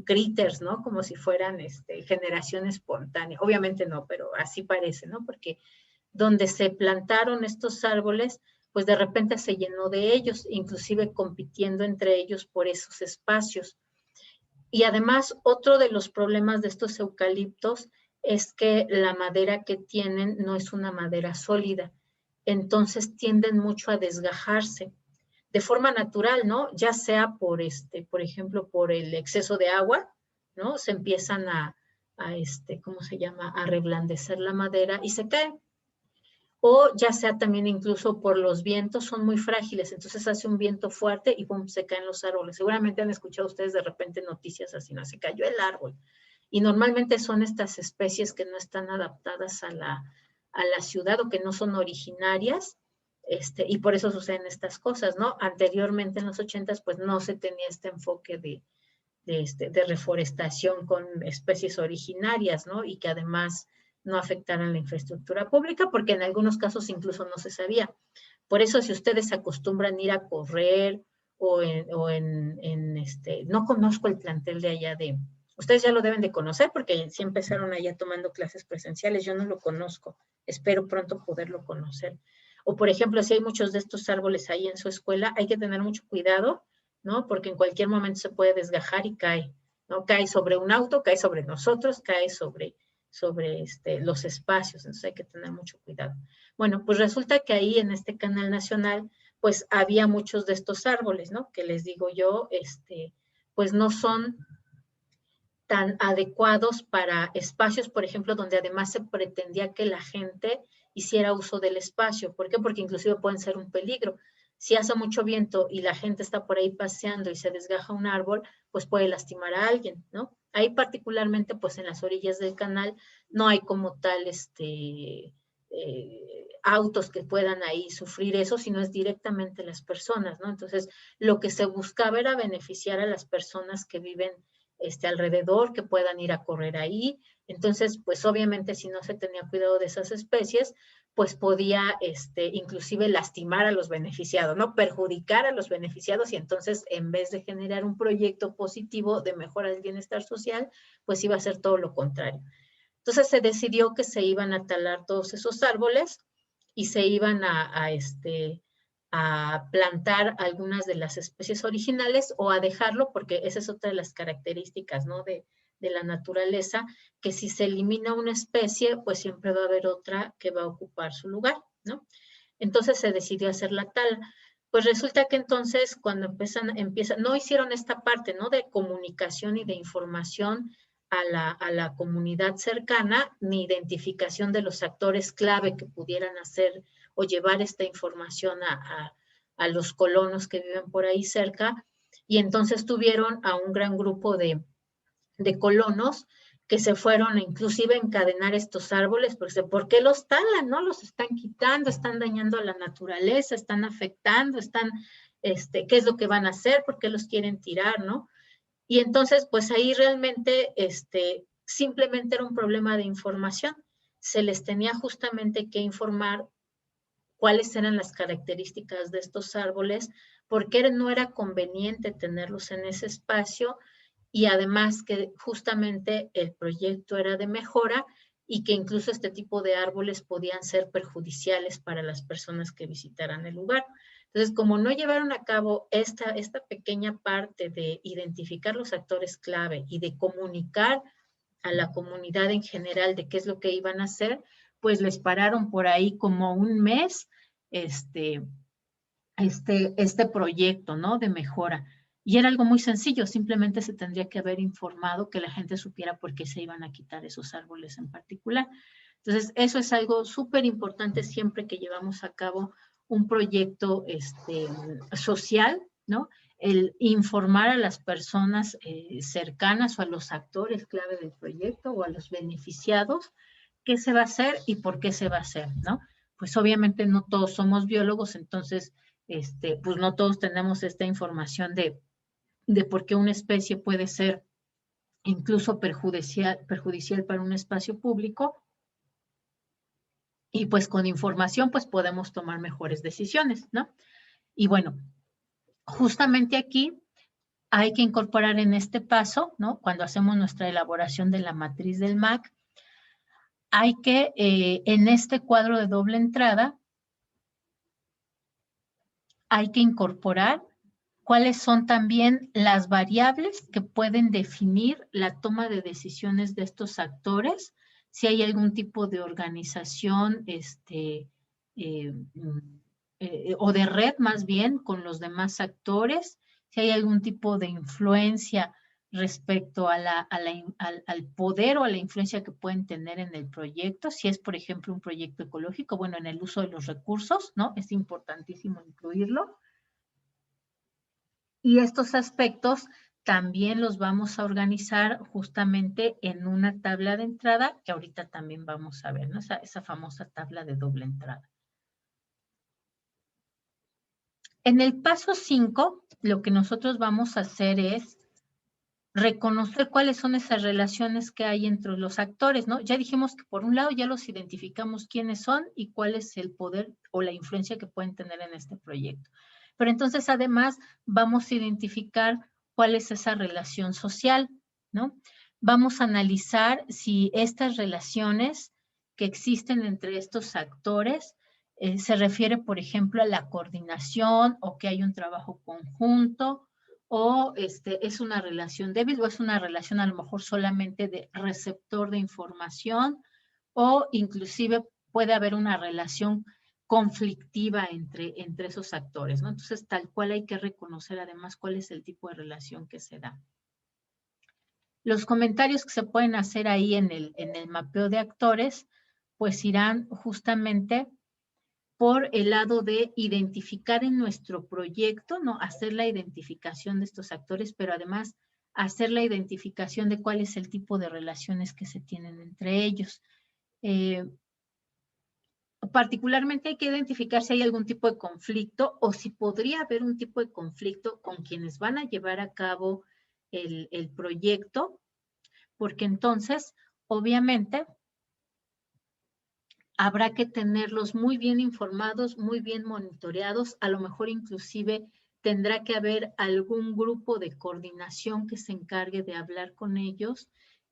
critters, ¿no? Como si fueran generación espontánea. Obviamente no, pero así parece, ¿no? Porque donde se plantaron estos árboles, pues de repente se llenó de ellos, inclusive compitiendo entre ellos por esos espacios. Y además, otro de los problemas de estos eucaliptos es que la madera que tienen no es una madera sólida, entonces tienden mucho a desgajarse de forma natural, ¿no? Ya sea por ejemplo, por el exceso de agua, ¿no? Se empiezan a ¿cómo se llama? A reblandecer la madera y se caen. O ya sea también incluso por los vientos, son muy frágiles, entonces hace un viento fuerte y ¡pum!, se caen los árboles. Seguramente han escuchado ustedes de repente noticias así, ¿no? Se cayó el árbol. Y normalmente son estas especies que no están adaptadas a la ciudad o que no son originarias, y por eso suceden estas cosas, ¿no? Anteriormente en los 80s, pues no se tenía este enfoque de reforestación con especies originarias, ¿no? Y que además no afectaran la infraestructura pública, porque en algunos casos incluso no se sabía. Por eso, si ustedes acostumbran ir a correr no conozco el plantel de allá ustedes ya lo deben de conocer porque sí empezaron allá tomando clases presenciales, yo no lo conozco, espero pronto poderlo conocer. O por ejemplo, si hay muchos de estos árboles ahí en su escuela, hay que tener mucho cuidado, ¿no? Porque en cualquier momento se puede desgajar y cae, ¿no? Cae sobre un auto, cae sobre nosotros, cae sobre los espacios, entonces hay que tener mucho cuidado. Bueno, pues resulta que ahí en este canal nacional, pues había muchos de estos árboles, ¿no? Que les digo yo, pues no son tan adecuados para espacios, por ejemplo, donde además se pretendía que la gente hiciera uso del espacio. ¿Por qué? Porque inclusive pueden ser un peligro. Si hace mucho viento y la gente está por ahí paseando y se desgaja un árbol, pues puede lastimar a alguien, ¿no? Ahí particularmente, pues en las orillas del canal no hay como tal autos que puedan ahí sufrir eso, sino es directamente las personas, ¿no? Entonces, lo que se buscaba era beneficiar a las personas que viven alrededor, que puedan ir a correr ahí. Entonces, pues obviamente si no se tenía cuidado de esas especies, pues podía inclusive lastimar a los beneficiados, ¿no? Perjudicar a los beneficiados y entonces en vez de generar un proyecto positivo de mejora del bienestar social, pues iba a ser todo lo contrario. Entonces se decidió que se iban a talar todos esos árboles y se iban a plantar algunas de las especies originales o a dejarlo, porque esa es otra de las características, ¿no? de la naturaleza, que si se elimina una especie, pues siempre va a haber otra que va a ocupar su lugar, ¿no? Entonces se decidió hacer la tala. Pues resulta que entonces cuando empiezan, no hicieron esta parte, ¿no? De comunicación y de información a la comunidad cercana, ni identificación de los actores clave que pudieran hacer o llevar esta información a los colonos que viven por ahí cerca, y entonces tuvieron a un gran grupo de colonos que se fueron inclusive a encadenar estos árboles, porque ¿por qué los talan? ¿No? Los están quitando, están dañando a la naturaleza, están afectando, ¿qué es lo que van a hacer? ¿Por qué los quieren tirar? ¿No? Y entonces, pues ahí realmente, simplemente era un problema de información. Se les tenía justamente que informar cuáles eran las características de estos árboles, por qué no era conveniente tenerlos en ese espacio, y además que justamente el proyecto era de mejora y que incluso este tipo de árboles podían ser perjudiciales para las personas que visitaran el lugar. Entonces, como no llevaron a cabo esta pequeña parte de identificar los actores clave y de comunicar a la comunidad en general de qué es lo que iban a hacer, pues les pararon por ahí como un mes este proyecto, ¿no? De mejora. Y era algo muy sencillo, simplemente se tendría que haber informado que la gente supiera por qué se iban a quitar esos árboles en particular. Entonces, eso es algo súper importante siempre que llevamos a cabo un proyecto social, ¿no? El informar a las personas cercanas o a los actores clave del proyecto o a los beneficiados qué se va a hacer y por qué se va a hacer, ¿no? Pues obviamente no todos somos biólogos, entonces, pues no todos tenemos esta información de por qué una especie puede ser incluso perjudicial para un espacio público. Y pues con información pues podemos tomar mejores decisiones, ¿no? Y bueno, justamente aquí hay que incorporar en este paso, ¿no? Cuando hacemos nuestra elaboración de la matriz del MAC, hay que en este cuadro de doble entrada, hay que incorporar cuáles son también las variables que pueden definir la toma de decisiones de estos actores, si hay algún tipo de organización o de red más bien con los demás actores, si hay algún tipo de influencia respecto al poder o a la influencia que pueden tener en el proyecto, si es, por ejemplo, un proyecto ecológico, bueno, en el uso de los recursos, ¿no? Es importantísimo incluirlo. Y estos aspectos también los vamos a organizar justamente en una tabla de entrada que ahorita también vamos a ver, ¿no? Esa famosa tabla de doble entrada. En el paso 5, lo que nosotros vamos a hacer es reconocer cuáles son esas relaciones que hay entre los actores, ¿no? Ya dijimos que por un lado ya los identificamos quiénes son y cuál es el poder o la influencia que pueden tener en este proyecto. Pero entonces además vamos a identificar cuál es esa relación social, ¿no? Vamos a analizar si estas relaciones que existen entre estos actores se refiere, por ejemplo, a la coordinación o que hay un trabajo conjunto, o es una relación débil o es una relación a lo mejor solamente de receptor de información, o inclusive puede haber una relación conflictiva entre esos actores, ¿no? Entonces, tal cual hay que reconocer además cuál es el tipo de relación que se da. Los comentarios que se pueden hacer ahí en el mapeo de actores, pues irán justamente por el lado de identificar en nuestro proyecto, ¿no? Hacer la identificación de estos actores, pero además hacer la identificación de cuál es el tipo de relaciones que se tienen entre ellos. Particularmente hay que identificar si hay algún tipo de conflicto o si podría haber un tipo de conflicto con quienes van a llevar a cabo el proyecto, porque entonces, obviamente, habrá que tenerlos muy bien informados, muy bien monitoreados, a lo mejor inclusive tendrá que haber algún grupo de coordinación que se encargue de hablar con ellos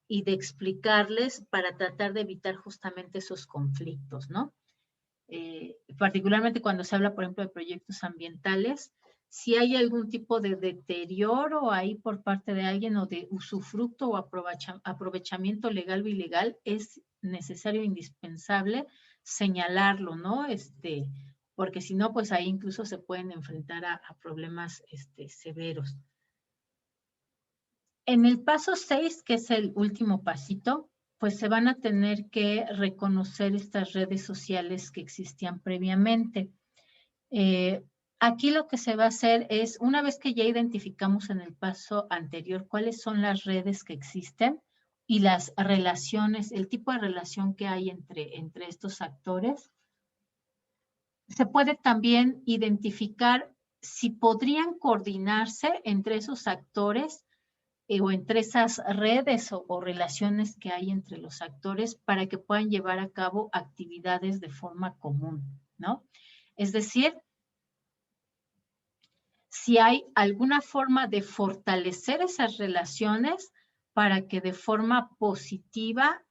y de explicarles para tratar de evitar justamente esos conflictos, ¿no? Particularmente cuando se habla, por ejemplo, de proyectos ambientales, si hay algún tipo de deterioro ahí por parte de alguien o de usufructo o aprovechamiento legal o ilegal, es necesario, indispensable señalarlo, ¿no? Porque si no, pues ahí incluso se pueden enfrentar a problemas severos. En el paso 6, que es el último pasito, pues se van a tener que reconocer estas redes sociales que existían previamente. Aquí lo que se va a hacer es, una vez que ya identificamos en el paso anterior cuáles son las redes que existen y las relaciones, el tipo de relación que hay entre estos actores, se puede también identificar si podrían coordinarse entre esos actores o entre esas redes o relaciones que hay entre los actores para que puedan llevar a cabo actividades de forma común, ¿no? Es decir, si hay alguna forma de fortalecer esas relaciones para que de forma positiva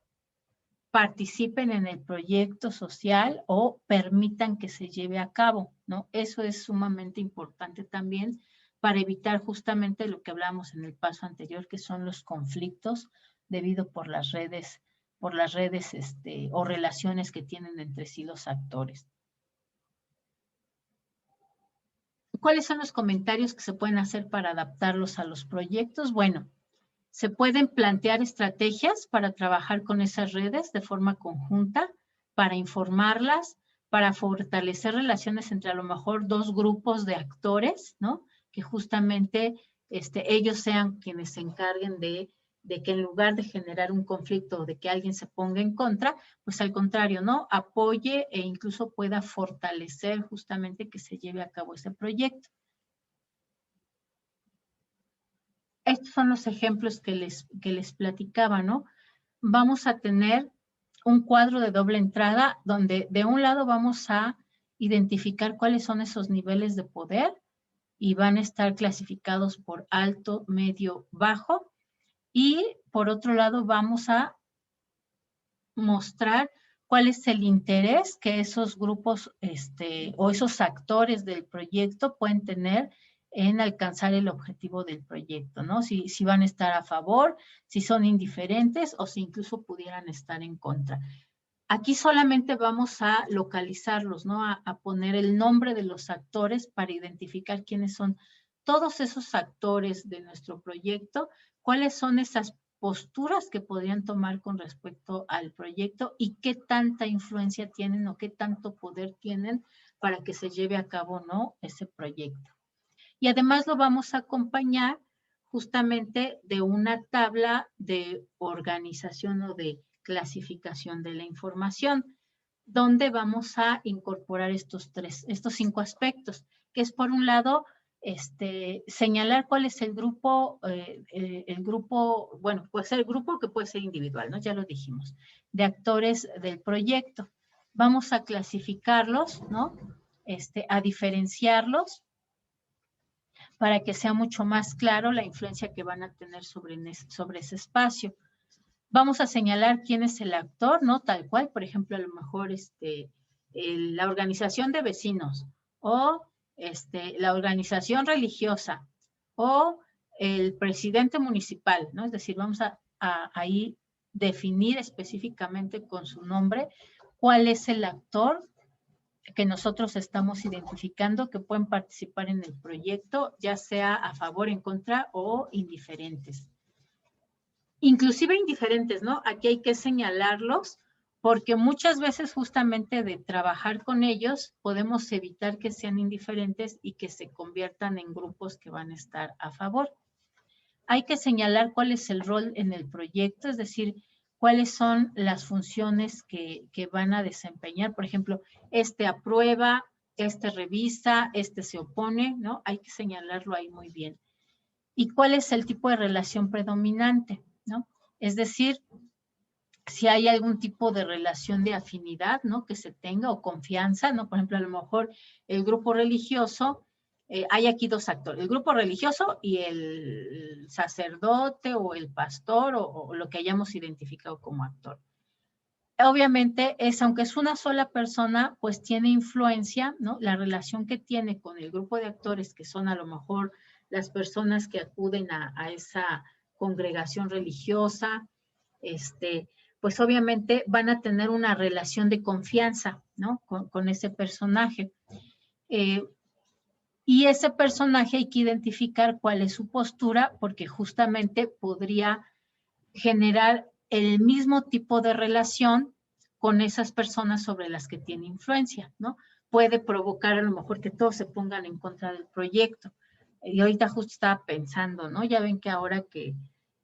participen en el proyecto social o permitan que se lleve a cabo, ¿no? Eso es sumamente importante también para evitar justamente lo que hablamos en el paso anterior, que son los conflictos debido por las redes o relaciones que tienen entre sí los actores. ¿Cuáles son los comentarios que se pueden hacer para adaptarlos a los proyectos? Bueno, se pueden plantear estrategias para trabajar con esas redes de forma conjunta, para informarlas, para fortalecer relaciones entre a lo mejor dos grupos de actores, ¿no? Que justamente ellos sean quienes se encarguen de que en lugar de generar un conflicto o de que alguien se ponga en contra, pues al contrario, ¿no? Apoye e incluso pueda fortalecer justamente que se lleve a cabo ese proyecto. Estos son los ejemplos que les platicaba, ¿no? Vamos a tener un cuadro de doble entrada donde de un lado vamos a identificar cuáles son esos niveles de poder y van a estar clasificados por alto, medio, bajo. Y por otro lado vamos a mostrar cuál es el interés que esos grupos o esos actores del proyecto pueden tener en alcanzar el objetivo del proyecto, ¿no? Si van a estar a favor, si son indiferentes o si incluso pudieran estar en contra. Aquí solamente vamos a localizarlos, ¿no? A poner el nombre de los actores para identificar quiénes son todos esos actores de nuestro proyecto, cuáles son esas posturas que podrían tomar con respecto al proyecto y qué tanta influencia tienen o qué tanto poder tienen para que se lleve a cabo, ¿no? Ese proyecto. Y además lo vamos a acompañar justamente de una tabla de organización o de clasificación de la información, donde vamos a incorporar estos 5 aspectos, que es por un lado, señalar cuál es el grupo, bueno, puede ser el grupo que puede ser individual, ¿no? Ya lo dijimos, de actores del proyecto. Vamos a clasificarlos, ¿no? A diferenciarlos para que sea mucho más claro la influencia que van a tener sobre ese espacio. Vamos a señalar quién es el actor, ¿no? Tal cual, por ejemplo, a lo mejor la organización de vecinos o la organización religiosa o el presidente municipal, ¿no? Es decir, vamos a ahí definir específicamente con su nombre cuál es el actor que nosotros estamos identificando que pueden participar en el proyecto, ya sea a favor, en contra o indiferentes. Inclusive indiferentes, ¿no? Aquí hay que señalarlos porque muchas veces justamente de trabajar con ellos podemos evitar que sean indiferentes y que se conviertan en grupos que van a estar a favor. Hay que señalar cuál es el rol en el proyecto, es decir, cuáles son las funciones que van a desempeñar. Por ejemplo, aprueba, revisa, se opone, ¿no? Hay que señalarlo ahí muy bien. ¿Y cuál es el tipo de relación predominante, ¿no? Es decir, si hay algún tipo de relación de afinidad, ¿no? Que se tenga o confianza, ¿no? Por ejemplo, a lo mejor el grupo religioso, hay aquí 2 actores, el grupo religioso y el sacerdote o el pastor o lo que hayamos identificado como actor. Obviamente, aunque es una sola persona, pues tiene influencia, ¿no? La relación que tiene con el grupo de actores, que son a lo mejor las personas que acuden a esa congregación religiosa, pues obviamente van a tener una relación de confianza, ¿no? Con ese personaje. Y ese personaje hay que identificar cuál es su postura, porque justamente podría generar el mismo tipo de relación con esas personas sobre las que tiene influencia, ¿no? Puede provocar a lo mejor que todos se pongan en contra del proyecto. Y ahorita justo estaba pensando, ¿no? Ya ven que ahora que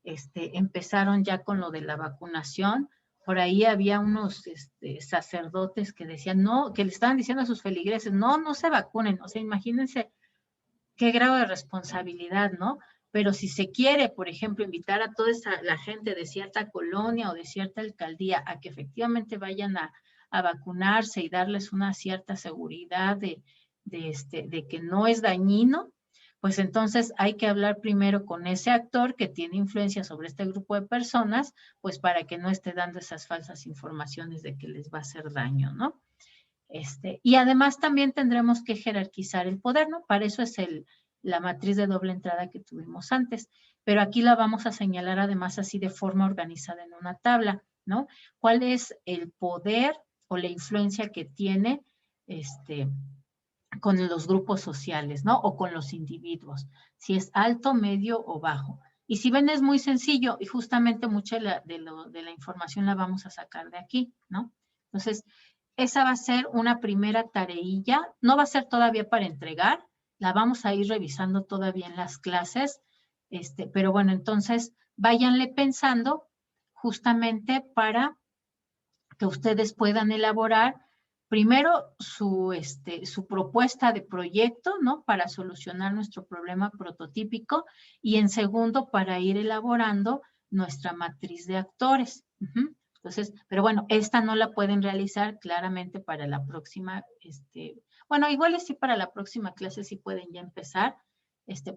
empezaron ya con lo de la vacunación, por ahí había unos sacerdotes que decían, no, que le estaban diciendo a sus feligreses, no se vacunen. O sea, imagínense qué grado de responsabilidad, ¿no? Pero si se quiere, por ejemplo, invitar a toda la gente de cierta colonia o de cierta alcaldía a que efectivamente vayan a vacunarse y darles una cierta seguridad de que no es dañino, pues entonces hay que hablar primero con ese actor que tiene influencia sobre este grupo de personas, pues para que no esté dando esas falsas informaciones de que les va a hacer daño, ¿no? Y además también tendremos que jerarquizar el poder, ¿no? Para eso es la matriz de doble entrada que tuvimos antes, pero aquí la vamos a señalar además así de forma organizada en una tabla, ¿no? ¿Cuál es el poder o la influencia que tiene con los grupos sociales, ¿no? O con los individuos, si es alto, medio o bajo. Y si ven, es muy sencillo y justamente mucha de la información la vamos a sacar de aquí, ¿no? Entonces, esa va a ser una primera tareilla, no va a ser todavía para entregar, la vamos a ir revisando todavía en las clases, pero bueno, entonces váyanle pensando justamente para que ustedes puedan elaborar primero su propuesta de proyecto, ¿no? Para solucionar nuestro problema prototípico y en segundo para ir elaborando nuestra matriz de actores. Entonces, pero bueno, esta no la pueden realizar claramente para la próxima, bueno, igual sí para la próxima clase sí pueden ya empezar,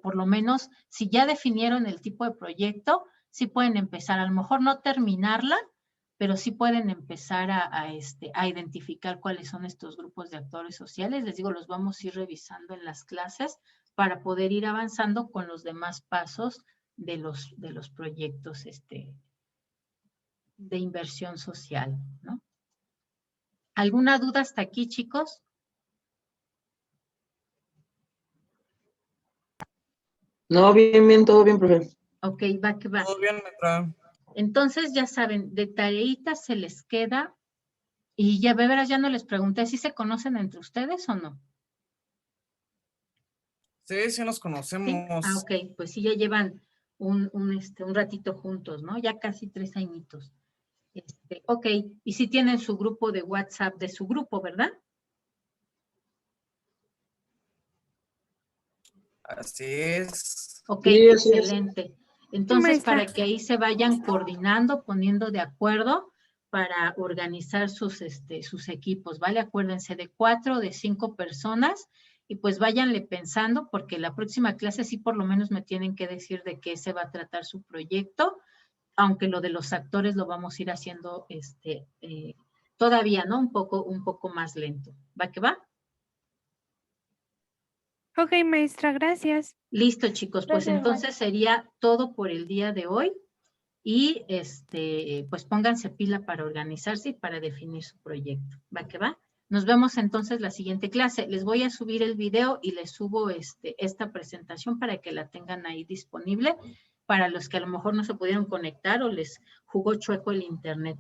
por lo menos si ya definieron el tipo de proyecto, sí pueden empezar, a lo mejor no terminarla, pero sí pueden empezar a identificar cuáles son estos grupos de actores sociales. Les digo, los vamos a ir revisando en las clases para poder ir avanzando con los demás pasos de los proyectos de inversión social, ¿no? ¿Alguna duda hasta aquí, chicos? No, bien, todo bien, profe. Ok, va que va. Todo bien, maestra. Entonces, ya saben, de tareitas se les queda, y ya, verás, ya no les pregunté si se conocen entre ustedes o no. Sí nos ¿Sí? conocemos. Ah, ok, pues sí, ya llevan un ratito juntos, ¿no? Ya casi 3 añitos. Ok, y sí tienen su grupo de WhatsApp de su grupo, ¿verdad? Así es. Ok, Sí, así es. excelente. Entonces, maestra. para que ahí se vayan coordinando, poniendo de acuerdo para organizar sus equipos, ¿vale? Acuérdense de 4 o de 5 personas y pues váyanle pensando porque la próxima clase sí por lo menos me tienen que decir de qué se va a tratar su proyecto, aunque lo de los actores lo vamos a ir haciendo todavía, ¿no? Un poco más lento. ¿Va que va? Ok, maestra, gracias. Listo, chicos, pues Gracias, entonces sería todo por el día de hoy y pues pónganse pila para organizarse y para definir su proyecto. ¿Va que va? Nos vemos entonces la siguiente clase. Les voy a subir el video y les subo esta presentación para que la tengan ahí disponible para los que a lo mejor no se pudieron conectar o les jugó chueco el internet.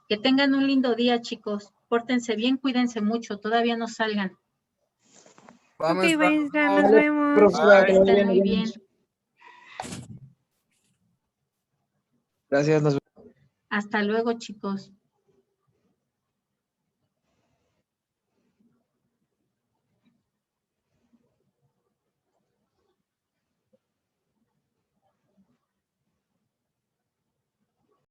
Que tengan un lindo día, chicos. Pórtense bien, cuídense mucho, todavía no salgan. Vamos, Ok, maestra, nos Vale, vemos. profesora, Que que vaya estén bien, muy nos bien. vemos. Gracias, nos vemos. Hasta luego, chicos.